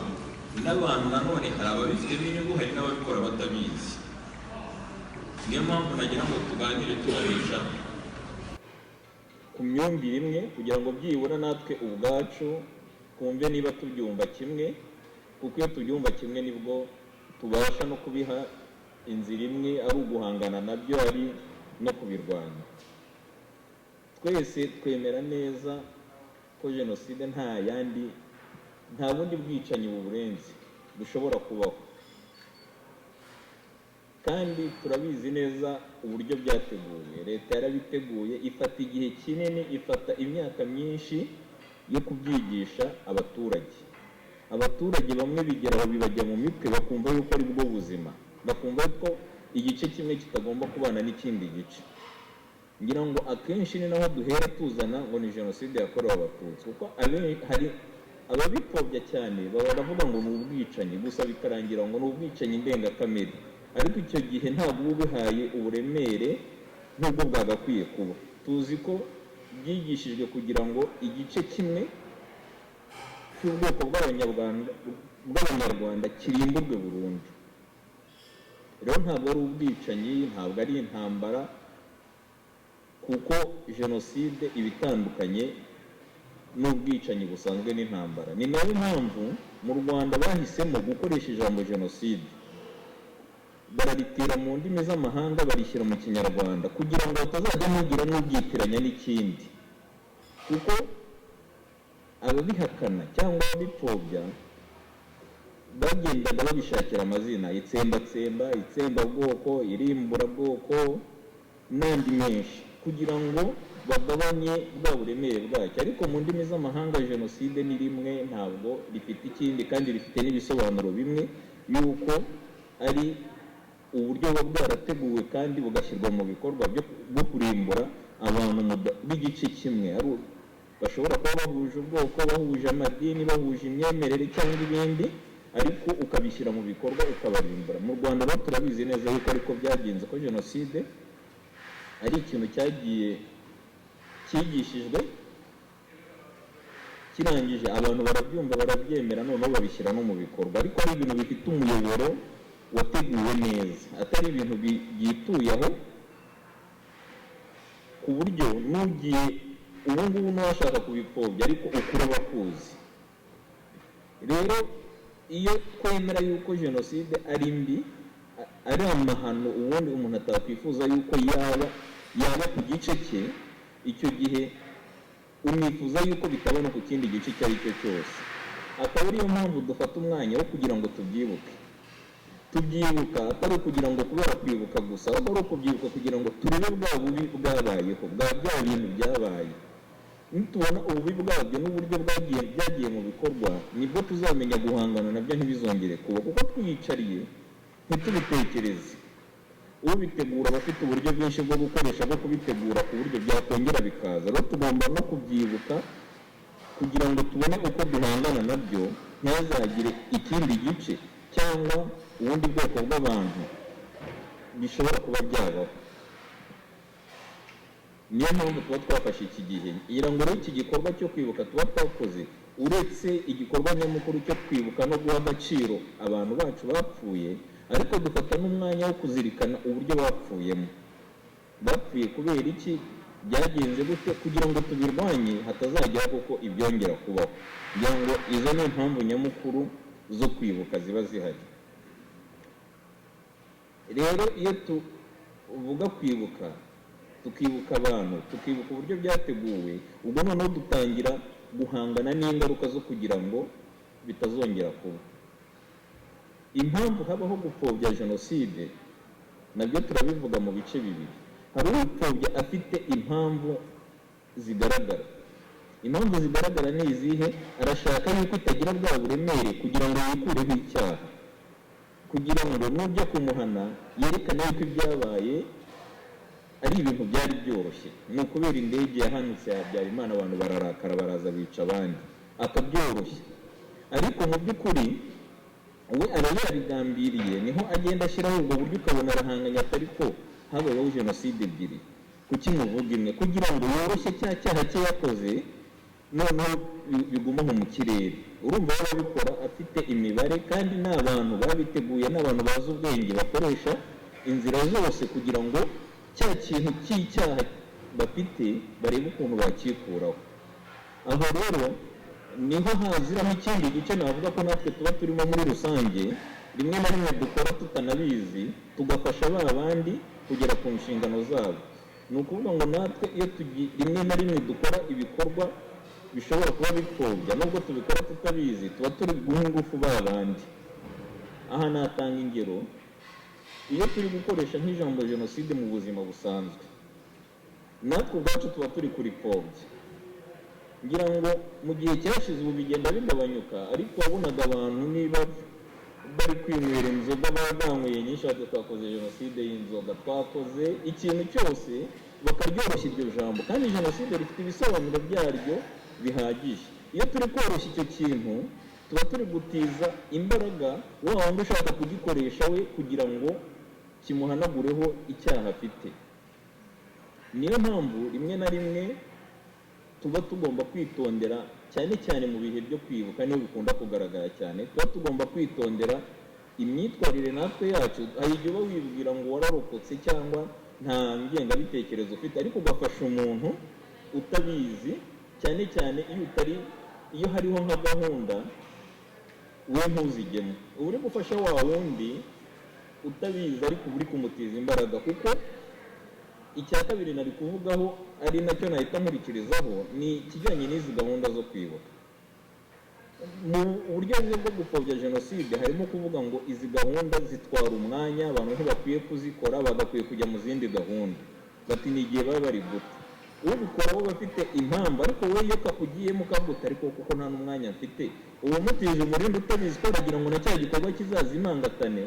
n'abantu nanone, hari ababifitemo inyungu, hari n'ababikora batabizi. Niyo mpamvu nagira ngo tuganire tubarisha ku myumvire imwe kugira ngo byibura natwe ubwacu twumve niba tubyumva kimwe, kuko iyo tubyumva kimwe nibwo tubasha no kubiha inzira imwe, ari uguhangana nabyo, ari no kubirwanya. Twese twemera neza ko Genocide nta yandi nta bundi bwicanyi buburenze bushobora kubaho, kandi turabizi neza uburyo byateguwe. Leta yarabiteguye, ifata igihe kinini, ifata imyaka myinshi yo kubyigisha abaturage. Abaturage bamwe bigeraho bibajya mu mitwe, bakumva yuko ari bwo buzima, bakumva ko igice kimwe kitagomba kubana n'ikindi gice. Ngira ngo akenshi ni naho duhera tuzana ngo ni jenoside yakorewe abatutsi, kuko hari ababipfobya cyane, baravuga ngo ni ubwicanyi gusa, bikarangira ngo ni ubwicanyi ndengakamere, ariko icyo gihe ntabwo uba ubihaye uburemere nk'ubwo bwagakwiye kuba. Tuzi ko byigishijwe kugira ngo igice kimwe cy'ubwoko bw'abanyarwanda kirimburwe burundu. Rero ntabwo ari ubwicanyi, ntabwo ari intambara, kuko jenoside iba itandukanye n'ubwicanyi busanzwe n'intambara. Ni nayo mpamvu mu Rwanda bahisemo gukoresha ijambo jenoside, bararitira mu ndimi z'amahanga barishyira mu kinyarwanda kugira ngo batazajya mugira n'ubyitiranya n'ikindi, kuko ababihakana cyangwa ababipfobya bagendaga babishakira amazina: itsembatsemba, itsembabwoko, irimburabwoko n'andi menshi, kugira ngo bagabanye bwa buremere bwacyo. Ariko mu ndimi z'amahanga jenoside ni rimwe, ntabwo rifite ikindi, kandi rifite n'ibisobanuro bimwe, yuko ari uburyo buba bwarateguwe kandi bugashyirwa mu bikorwa bwo kurimbura abantu b'igice kimwe. Bashobora kuba bahuje ubwoko, bahuje amadini, bahuje imyemerere cyangwa ibindi, ariko ukabishyira mu bikorwa ukabarimbura. Mu Rwanda rero turabizi neza yuko ariko byagenze, ko jenoside ari ikintu cyagiye cyigishijwe, kirangije abantu barabyumva, barabyemera, noneho babishyira no mu bikorwa. Ariko ari ibintu bifite umuyoboro wateguwe neza, atari ibintu byituye aho, ku buryo n'ugiye ubu ngubu n'uwashaka kubipfobya ariko ukura bakuzi. Rero iyo twemera yuko jenoside ari mbi, ari amahano ubundi umuntu atakwifuza yuko yaba ku gice cye, icyo gihe umwifuza yuko bitaba no ku kindi gice icyo ari cyo cyose. Akaba ariyo mpamvu dufata umwanya wo kugira ngo tubyibuka, atari ukugira ngo kubera kwibuka gusa, ahubwo ari ukubyibuka kugira ngo turebe bwa bubi bwabayeho, bwa bya bintu byabaye. Nitubona ububi bwabyo n'uburyo byagiye mu bikorwa, nibwo tuzamenya guhangana nabyo ntibizongere kuba, kuko twiyicariye ntitubitekereze. Ubitegura aba afite uburyo bwinshi bwo gukoresha bwo kubitegura ku buryo byakongera bikaza. Rero tugomba no kubyibuka kugira ngo tubone uko duhangana nabyo, ntihazagire ikindi gice cyangwa ubundi bwoko bw'abantu bishobora kuba byabaho. Niyo mpamvu tuba twafashe iki gihe, kugira ngo rero iki gikorwa cyo kwibuka tuba twakoze, uretse igikorwa nyamukuru cyo kwibuka no guha agaciro abantu bacu bapfuye, ariko dufata n'umwanya wo kuzirikana uburyo bapfuyemo. Bapfuye kubera iki? Byagenze gute? Kugira ngo tubirwanye hatazajya kuko ibyongera kubaho. Kugira ngo izo ni impamvu nyamukuru zo kwibuka ziba zihari. Rero iyo tuvuga kwibuka, tukibuka abantu, tukibuka uburyo byateguwe, ubwo noneho dutangira guhangana n'ingaruka zo kugira ngo bitazongera kuba. Impamvu habaho gupfobya jenoside nabyo turabivuga mu bice bibiri. Hari upfobya afite impamvu zigaragara. Impamvu zigaragara ni izihe? Arashaka yuko itagira bwa buremere kugira ngo yikureho icyaha, kugira ngo nujya kumuhana yerekane yuko ibyabaye ari ibintu byari byoroshye. Ni ukubera indege yahanutse ya Habyarimana abantu bararakara baraza bica abandi, akabyoroshye. Ariko mu by'ukuri we aba yarabigambiriye, niho agenda ashyiraho ubwo buryo, ukabona arahanganya atari ko habayeho jenoside ebyiri, kuki muvuga imwe? Kugira ngo yoroshye cya cyaha cye yakoze, noneho bigumaho mu kirere. Urumva ababikora afite imibare, kandi n'abantu babiteguye, n'abantu bazi ubwenge, bakoresha inzira zose kugira ngo cya kintu cy'icyaha bafite barebe ukuntu bakikuraho. Aho rero niho haziramo ikindi gice navuga ko natwe tuba turimo muri rusange, rimwe na rimwe dukora tutanabizi, tugafasha ba bandi kugera ku nshingano zabo. Ni ukuvuga ngo natwe iyo rimwe na rimwe dukora ibikorwa bishobora kuba bipfobya nubwo tubikora tutabizi tuba turi guha ingufu ba bandi. Aha natanga ingero, iyo turi gukoresha nk'ijambo jenoside mu buzima busanzwe natwe ubwacu tuba turi kuripfobya. Ngira ngo mu gihe cyashize ubu bigenda bigabanyuka, ariko wabonaga abantu niba bari kwinywera inzoga baganyweye nyinshi bati twakoze jenoside y'inzoga, twakoze ikintu cyose bakaryoroshya iryo jambo, kandi jenoside rifite ibisobanuro byaryo bihagije. Iyo turi koroshya icyo kintu tuba turi gutiza imbaraga wa wundi ushaka kugikoresha we kugira ngo kimuhanagureho icyaha afite. Niyo mpamvu rimwe na rimwe tuba tugomba kwitondera, cyane cyane mu bihe byo kwibuka niho bikunda kugaragara cyane, tuba tugomba kwitondera imyitwarire natwe yacu. Hari igihe uba wibwira ngo wararokotse cyangwa nta ngengabitekerezo ufite, ariko ugafasha umuntu utabizi, cyane cyane iyo hariho nka gahunda we ntuzigemo, uba uri gufasha wa wundi utabizi ariko uri kumutiza imbaraga. Kuko icya kabiri nari kuvugaho ari nacyo nahita nkurikirizaho ni ikijyanye n'izi gahunda zo kwibuka. Mu buryo bwo gupfobya jenoside harimo kuvuga ngo izi gahunda zitwara umwanya, abantu ntibakwiye kuzikora, bagakwiye kujya mu zindi gahunda, bati ni igihe baba bari guta. Ubikora wowe bafite impamvu, ariko wowe iyo kakugiyemo kaguta ariko kuko nta n'umwanya mfite, ubu mutije umurindi utabizi ko aragira ngo na cya gikorwa kizazimangatane,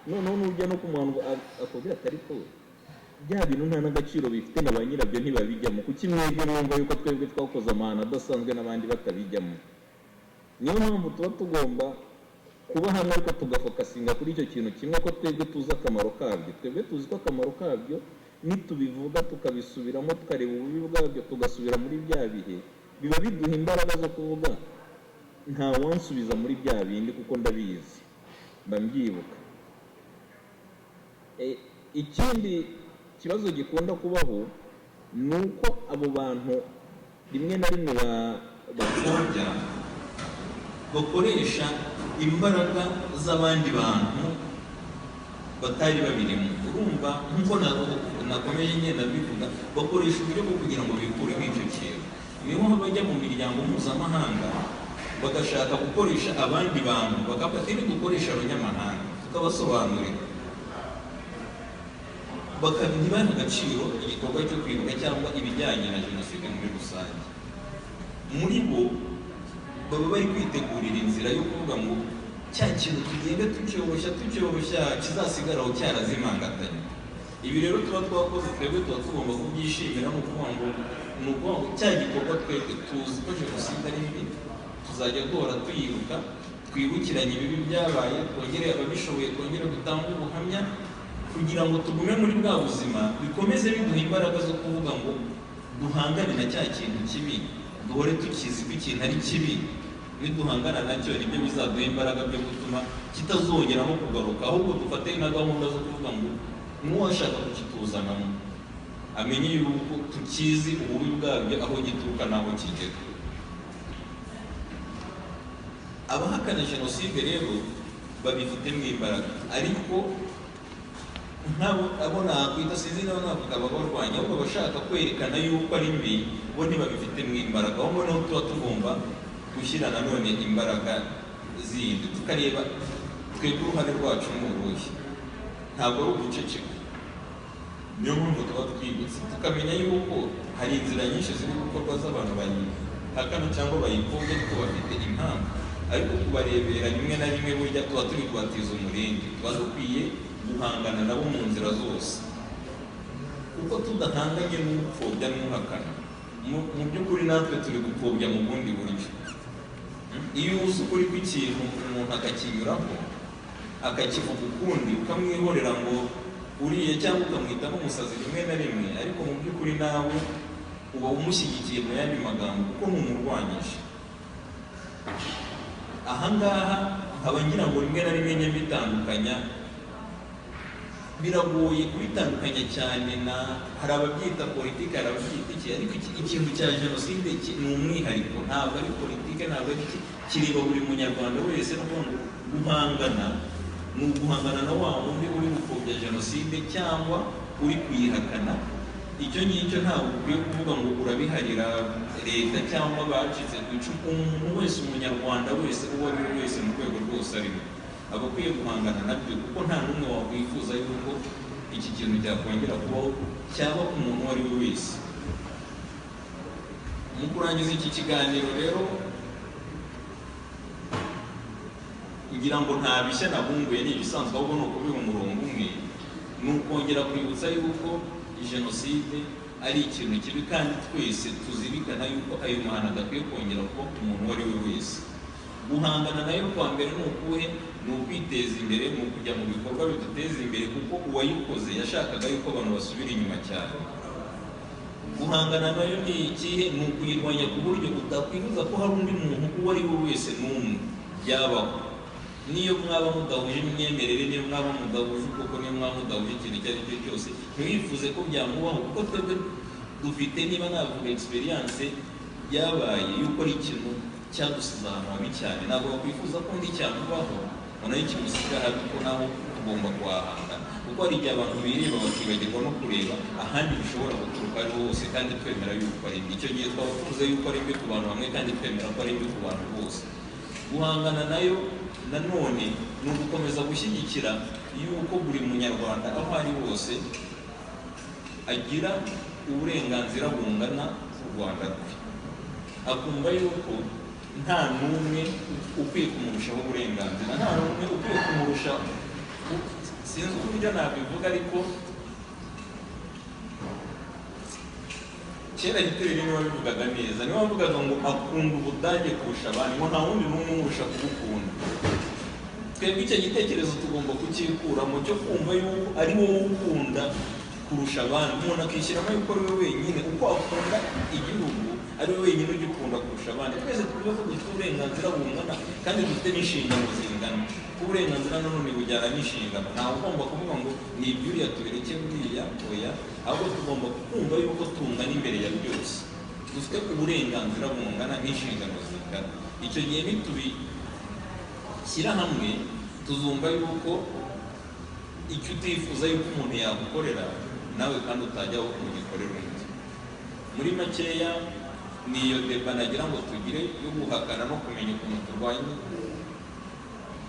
noneho n'ujya no ku muntu akubwira ati ariko bya bintu nta n'agaciro bifite na ba nyirabyo ntibabijyamo, kuki mwebwe mwumva yuko twebwe twakoze amahano adasanzwe n'abandi batabijyamo? Niyo mpamvu tuba tugomba kuba hamwe ariko tugafokasinga kuri icyo kintu kimwe, ko twebwe tuzi akamaro kabyo. Twebwe tuzi ko akamaro kabyo nitubivuga tukabisubiramo tukareba ububi bwabyo tugasubira muri bya bihe, biba biduha imbaraga zo kuvuga nta wansubiza muri bya bindi kuko ndabizi mba mbyibuka. Ikindi kibazo gikunda kubaho ni uko abo bantu rimwe na rimwe bapfobya bakoresha imbaraga z'abandi bantu batari babirimo. Urumva nk'uko nakomeje ngenda bivuga, bakoresha uburyo bwo kugira ngo bikureho icyo kintu. Niho bajya mu miryango mpuzamahanga bagashaka gukoresha abandi bantu, bakavuga ati dukoresha abanyamahanga, tukabasobanurira, ntibahe agaciro igikorwa cyo kwibuka cyangwa ibijyanye na jenoside muri rusange. Muri bo baba bari kwitegurira inzira yo kuvuga ngo cya kintu tugenda tucyoroshya kizasigaraho cyarazimangatanye. Ibi rero tuba twakoze twebwe tuba tugomba kubyishimira, no kuvuga ngo ni ukuvuga ngo cya gikorwa twebwe tuzi ko jenoside ari mbi, tuzajya duhora tuyibuka, twibukiranye ibibi byabaye, twongere ababishoboye twongere dutanga ubuhamya kugira ngo tugume muri bwa buzima, bikomeze biduha imbaraga zo kuvuga ngo duhangane na cya kintu kibi, duhore tukizi ko ikintu ari kibi, niduhangana nacyo nibyo bizaduha imbaraga byo gutuma kitazongeramo kugaruka, ahubwo dufate na gahunda zo kuvuga ngo n'uwashaka kukituzanamo amenye yuko tukizi ububi bwabyo, aho gituruka n'aho kigera. Abahakana jenoside rero babifitemo imbaraga, ariko abo nakwita sinzi nabo navuga ababarwanya, ahubwo bashaka kwerekana yuko ari mbi, bo ntibabifitemo imbaraga. Aho noneho tuba tugomba gushyira nanone imbaraga zindi, tukareba twebwe uruhare rwacu ni uruhe, ntabwo ari uguceceka. Niyo mpamvu tuba twibutse, tukamenya yuko hari inzira nyinshi ziri gukorwa z'abantu bayihakana cyangwa bayipfobya ariko bafite impamvu, ariko kubarebera rimwe na rimwe burya tuba turi kubatiza umurindi. Tuba dukwiye guhangana nabo mu nzira zose, kuko tudahanganye n'upfobya n'uhakana, mu by'ukuri natwe turi gupfobya mu bundi buryo. Iyo uzi ukuri kw'ikintu umuntu akakinyuraho akakivuga ukundi, ukamwihorera ngo uriye cyangwa ukamwita n'umusazi rimwe na rimwe, ariko mu by'ukuri nawe uba umushyigikiye mu yandi magambo kuko numurwanyije. Ahangaha nkaba ngira ngo rimwe na rimwe bitandukanya, biragoye kubitandukanya cyane. Hari ababyita politiki, hari ababyita iki, ariko ikintu cya jenoside ni umwihariko, ntabwo ari politiki, ntabwo ari kireba buri munyarwanda wese. No guhangana ni uguhangana na wa wundi uri gupfobya jenoside cyangwa uri kuyihakana. icyo ngicyo ntabwo ukwiye kuvuga ngo urabiharira leta cyangwa abacitse ku icumu. Umuntu wese, umunyarwanda wese uwo ari we wese mu rwego rwose arimo aba akwiye guhangana nabyo, kuko nta n'umwe wakwifuza yuko iki kintu cyakongera kubaho, cyaba ku muntu uwo ari we wese. Mu kurangiza iki kiganiro rero, kugira ngo nta bishya nabunguye ni ibisanzwe, ahubwo ni ukubiha umurongo umwe, ni ukongera kwibutsa yuko jenoside ari ikintu kibi, kandi twese tuzirikana yuko ayo mahano adakwiye kongera kuba ku muntu uwo ari we wese. Guhangana nayo kwa mbere ni ukuhe? Ni ukwiteza imbere, ni ukujya mu bikorwa biduteza imbere, kuko uwayikoze yashakaga yuko abantu basubira inyuma cyane. Guhangana nayo ni ikihe? Ni ukuyirwanya ku buryo utakwifuza ko hari undi muntu uwo ari we wese n'umwe byabaho, niyo mwaba mudahuje imyemerere, niyo mwaba mudahuje ubwoko, niyo mwaba mudahuje ikintu icyo ari cyo cyose, ntiwifuze ko byamubaho, kuko twebwe dufite, niba navuga experience byabaye yuko ari ikintu cyadusize ahantu habi cyane. Ntabwo wakwifuza ko undi cyamubaho nayo kimusiga habi, ko naho tugomba kuhahanga, kuko hari igihe abantu bireba bakibagirwa no kureba ahandi bishobora guturuka ari hose, kandi twemera yuko ari mbi. Icyo gihe twaba tuvuze yuko ari mbi ku bantu bamwe, kandi twemera ko ari mbi ku bantu bose. Guhangana nayo nanone ni ugukomeza gushyigikira yuko buri munyarwanda aho ari hose agira uburenganzira bungana ku Rwanda rwe, akumva yuko nta n'umwe ukwiye kumurushaho uburenganzira, nta n'umwe ukwiye kumurusha, sinzi uburyo nabivuga, ariko kera Hitler niwe wabivugaga neza, niwe wavugaga ngo akunda Ubudage kurusha abandi, ngo nta wundi n'umwe umurusha kubukunda. Twebwe icyo gitekerezo tugomba kukikuramo, cyo kumva yuko ari wowe ukunda kurusha abandi. Umuntu akishyiramo yuko ari we wenyine, uko akunda igihugu ari we wenyine ugikunda kurusha abandi. Twese tuvuga ko dufite uburenganzira bungana, kandi dufite n'inshingano zingana. Uburenganzira nanone bujyana n'inshingano, ntawe ugomba kuvuga ngo ni ibyuriya tubireke buriya, oya, ahubwo tugomba kumva yuko tungana imbere ya byose, dufite uburenganzira bungana n'inshingano zingana. Icyo gihe nitubishyira hamwe, tuzumva yuko icyo utifuza yuko umuntu yagukorera, nawe kandi utajyaho ugikorera undi. Muri makeya niyo deba nagira ngo tugire yo guhakana no kumenya ukuntu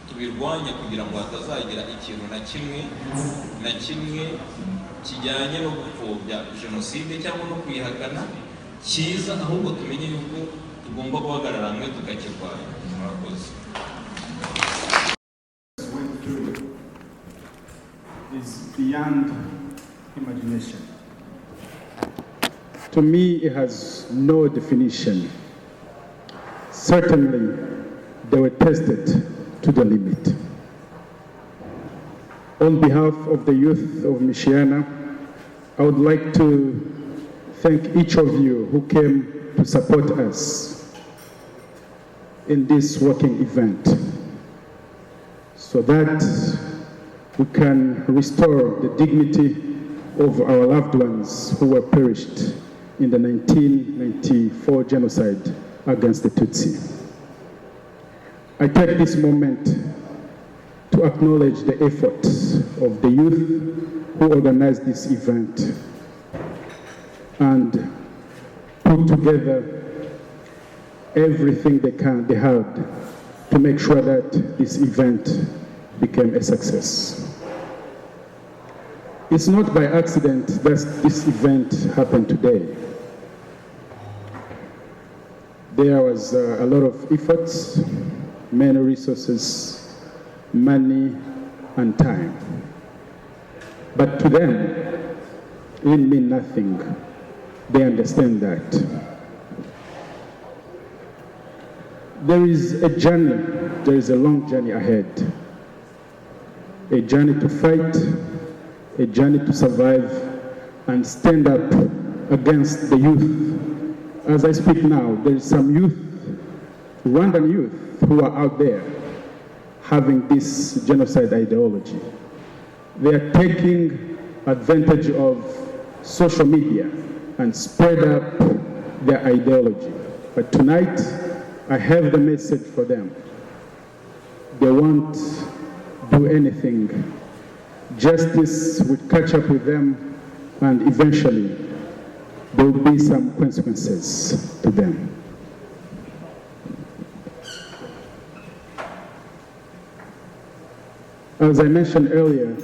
tubirwanya, kugira ngo hatazagira ikintu na kimwe kijyanye no gupfobya jenoside cyangwa no kuyihakana cyiza, ahubwo tumenye yuko tugomba guhagarara hamwe tukakirwanya. Murakoze. Is beyond imagination. To me, it has no definition. Certainly, they were tested to the limit. On behalf of the youth of Michiana, I would like to thank each of you who came to support us in this working event, so that we can restore the dignity of our loved ones who were perished in the 1994 genocide against the Tutsi. I take this moment to acknowledge the efforts of the youth who organized this event and put together everything they had to make sure that this event became a success. It's not by accident that this event happened today. There was a lot of efforts, many resources, money, and time. But to them, it didn't mean nothing. They understand that. There is a journey, there is a long journey ahead. A journey to fight, a journey to survive, and stand up against the youth. As I speak now, there is some youth, Rwandan youth, who are out there having this genocide ideology. They are taking advantage of social media and spread up their ideology. But tonight, I have the message for them. They won't do anything. Justice would catch up with them, and eventually there will be some consequences to them. As I mentioned earlier,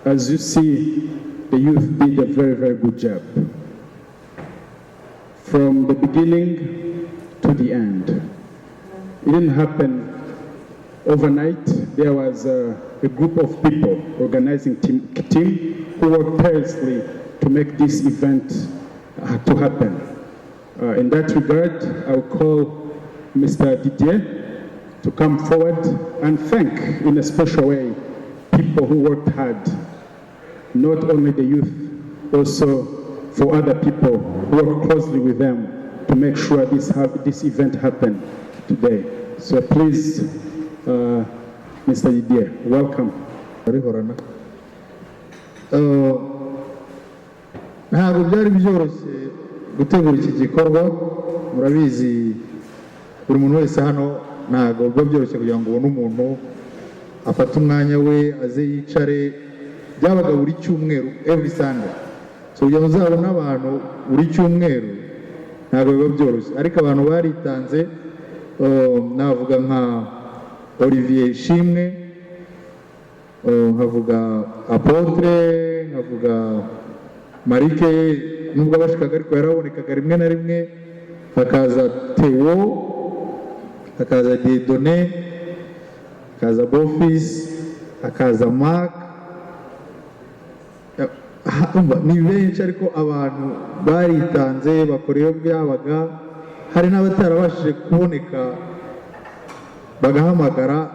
as you see, the youth did a very, very good job. From the beginning to the end. It didn't happen overnight. There was a group of people, organizing team who worked tirelessly to make this event to happen. In that regard, I'll call Mr. Didier to come forward and thank in a special way people who worked hard, not only the youth, also for other people who work closely with them to make sure this event happened today. So please, Mr. Didier, welcome. ntabwo byari byoroshye gutegura iki gikorwa, murabizi buri muntu wese hano ntabwo biba byoroshye kugira ngo ubone umuntu afate umwanya we aze yicare, byabaga buri cyumweru every Sunday, so kugira ngo uzabone abantu buri cyumweru ntabwo biba byoroshye, ariko abantu baritanze. Navuga nka Olivier Shimwe, nkavuga Apotre, nkavuga Marike nubwo abashikaga ariko yarabonekaga rimwe na rimwe, hakaza Theo, hakaza Dieudonné, hakaza Bofis, hakaza Mark, ni benshi ariko abantu baritanze bakora iyo byabaga. Hari n'abatarabashije kuboneka bagahamagara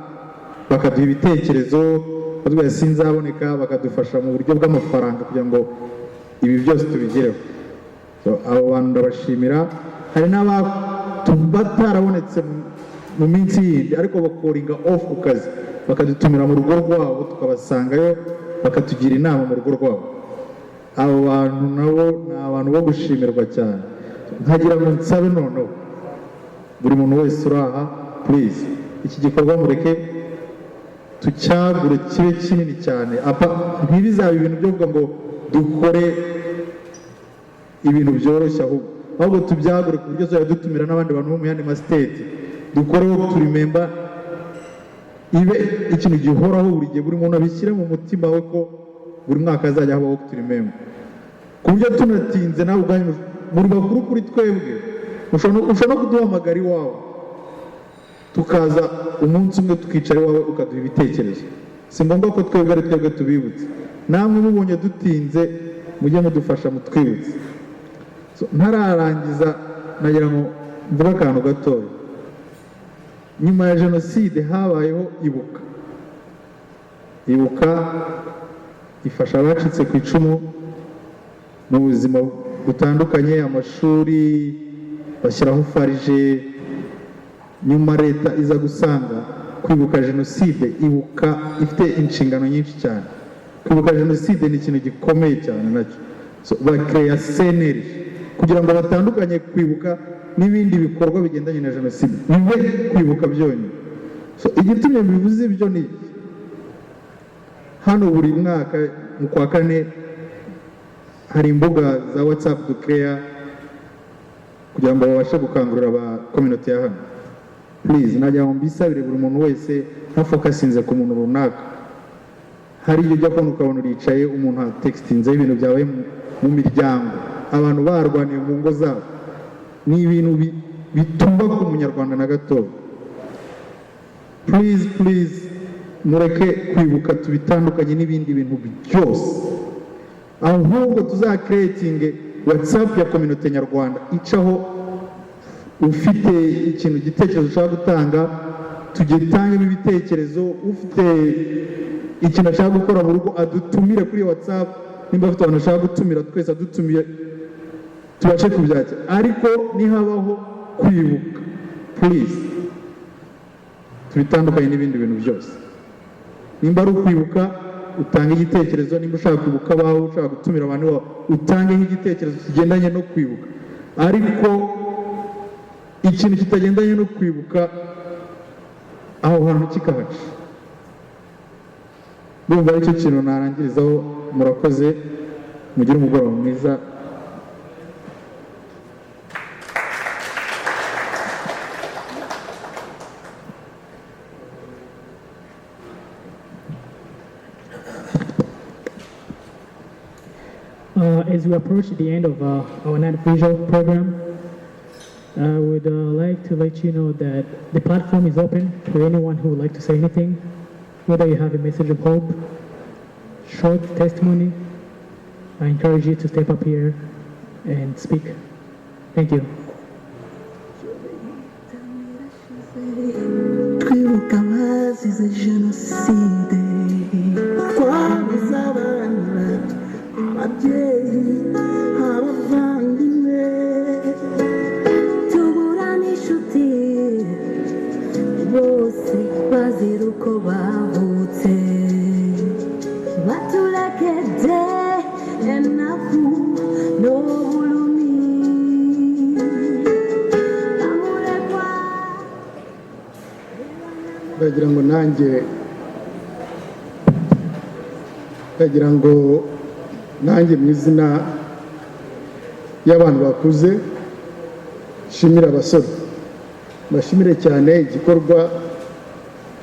bakaduha ibitekerezo, batubwira sinzaboneka, bakadufasha mu buryo bw'amafaranga kugira ngo ibi byose tubigereho. Abo bantu ndabashimira. Hari n'abatarabonetse mu minsi yindi ariko bakoringa off ku kazi bakadutumira mu rugo rwabo tukabasangayo bakatugira inama mu rugo rwabo. Abo bantu nabo ni abantu bo gushimirwa cyane. Nkagira ngo nsabe noneho buri muntu wese uraha, please iki gikorwa mureke tucyagure kibe kinini cyane, ntibizabe ibintu byo kuvuga ngo dukore ibintu byoroshye, ahubwo tubyagure ku buryo tuzajya dutumira n'abandi bantu bo mu yandi masiteti, dukoreho turimemba, ibe ikintu gihoraho buri gihe, buri muntu abishyire mu mutima we ko buri mwaka azajya habaho turimemba, ku buryo tunatinze nawe ubwanyu muri bakuru kuri twebwe ushobora no kuduhamagara iwawe tukaza umunsi umwe tukicara iwawe ukaduha ibitekerezo. Si ngombwa ko twebwe ari twebwe tubibutse, namwe mubonye dutinze mujye mudufasha mutwibutse. Ntararangiza nagira ngo mvuge akantu gatoya. Nyuma ya jenoside habayeho ibuka ifasha abacitse ku icumu mu buzima butandukanye, amashuri bashyiraho farije. Nyuma leta iza gusanga kwibuka jenoside, ibuka ifite inshingano nyinshi cyane. Kwibuka jenoside ni ikintu gikomeye cyane nacyo, bakeya seneri kugira ngo batandukanye kwibuka n'ibindi bikorwa bigendanye na jenoside, bibe kwibuka byonyine. Igitumye bivuze ibyo ni hano buri mwaka mu kwa kane hari imbuga za WhatsApp dukeya kugira ngo babashe gukangurira aba community ya hano. Please najya ngo mbisabire buri muntu wese ntafokasinze ku muntu runaka. Hari iyo ujya kubona ukabona uricaye umuntu atextinze ibintu byawe mu miryango, abantu barwaniye mu ngo zabo, ni ibintu bitumba ku munyarwanda na gato. Please mureke kwibuka tubitandukanye n'ibindi bintu byose, ahubwo tuzakeretinge WhatsApp ya community nyarwanda icaho ufite ikintu gitekerezo ushaka gutanga tugitangemo ibitekerezo, ufite ikintu ashaka gukora mu rugo adutumire kuri WhatsApp, nimba afite abantu ashaka gutumira twese adutumiye tubashe kubyakira. Ariko nihabaho kwibuka, please tubitandukanye n'ibindi bintu byose. Nimba ari ukwibuka utange igitekerezo, nimba ushaka kwibuka abawe, ushaka gutumira abantu bawe utange nk'igitekerezo kigendanye no kwibuka. Ariko ikintu kitagendanye no kwibuka aho hantu kikahaca. Ndumva aricyo kintu narangirizaho. Murakoze, mugire umugoroba mwiza. As we approach the end of our night Vigil program, I would like to let you know that the platform is open for anyone who would like to say anything, whether you have a message of hope, short testimony. I encourage you to step up here and speak. Thank you. Twibuka abazize jenoside, twabuze abana, ababyeyi, abavandimwe, tubura n'inshuti, bose bazira uko bavutse, baturekede enafu n'obulumi, bamurekwa. ndagira ngo nanjye mu izina y'abantu bakuze shimira abasore, bashimire cyane igikorwa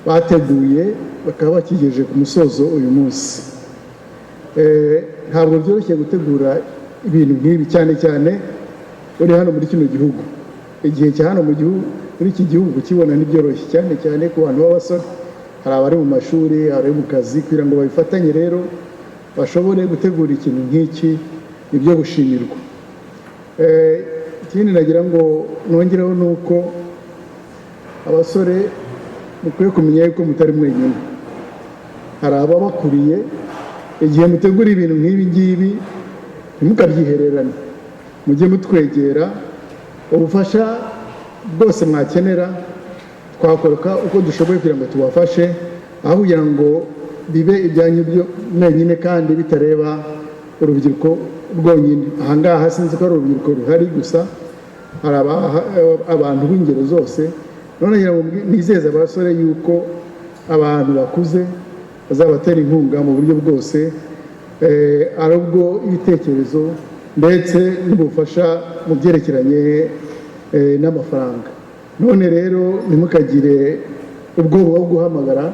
bateguye bakaba bakigejeje ku musozo uyu munsi. Ntabwo byoroshye gutegura ibintu nk'ibi, cyane cyane uri hano muri kino gihugu. Igihe cya hano muri iki gihugu kibona ntibyoroshye, cyane cyane ku bantu b'abasore. Hari abari mu mashuri, hari mu kazi, kugira ngo babifatanye rero bashobore gutegura ikintu nk'iki, nibyo gushimirwa. Ikindi nagira ngo nongereho ni uko abasore mukwiye kumenya yuko mutari mwenyine, hari ababakuriye. Igihe mutegura ibintu nk'ibi ngibi ntimukabyihererane, mujye mutwegera. Ubufasha bwose mwakenera twakora uko dushoboye kugira ngo tubafashe, aho kugira ngo bibe ibyanyu byo mwenyine kandi bitareba urubyiruko rwonyine. Ahangaha sinzi ko ari urubyiruko ruhari gusa, hari abantu b'ingero zose. None nizeza abasore yuko abantu bakuze bazabatera inkunga mu buryo bwose, ari ubwo ibitekerezo ndetse n'ubufasha mu byerekeranye n'amafaranga. None rero ntimukagire ubwoba bwo guhamagara,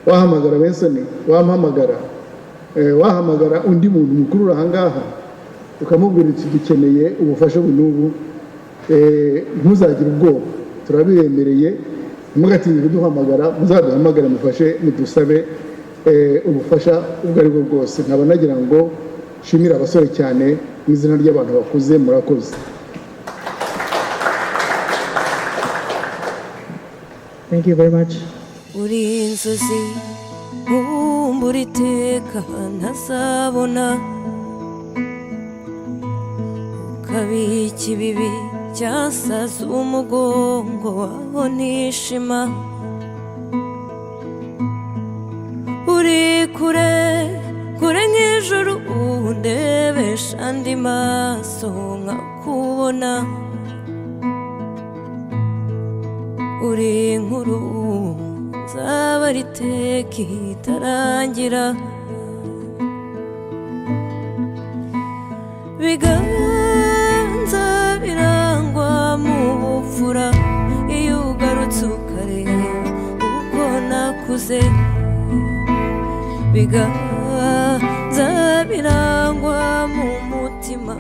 wahamagara Benson, wahamagara undi muntu mukuru ahangaha ukamubwira uti dukeneye ubufasha n'ubu. Ntuzagire ubwoba, turabibemereye. Ntimugatinye kuduhamagara, muzaduhamagara mufashe, mudusabe ubufasha ubwo ari bwo bwose. Nkaba nagira ngo nshimire abasore cyane mu izina ry'abantu bakuze. Murakoze. Thank you very much. Uri inzozi nkumbura iteka ntazabona, ukabika ibibi byasaze umugongo waho nishima. Uri kure kure nk'ijuru undebesha andi maso nkakubona. Uri inkuru nzaba riteka itarangira, biganza birangwa mu bupfura iyo ugarutse ukareba uko nakuze. Biganza birangwa mu mutima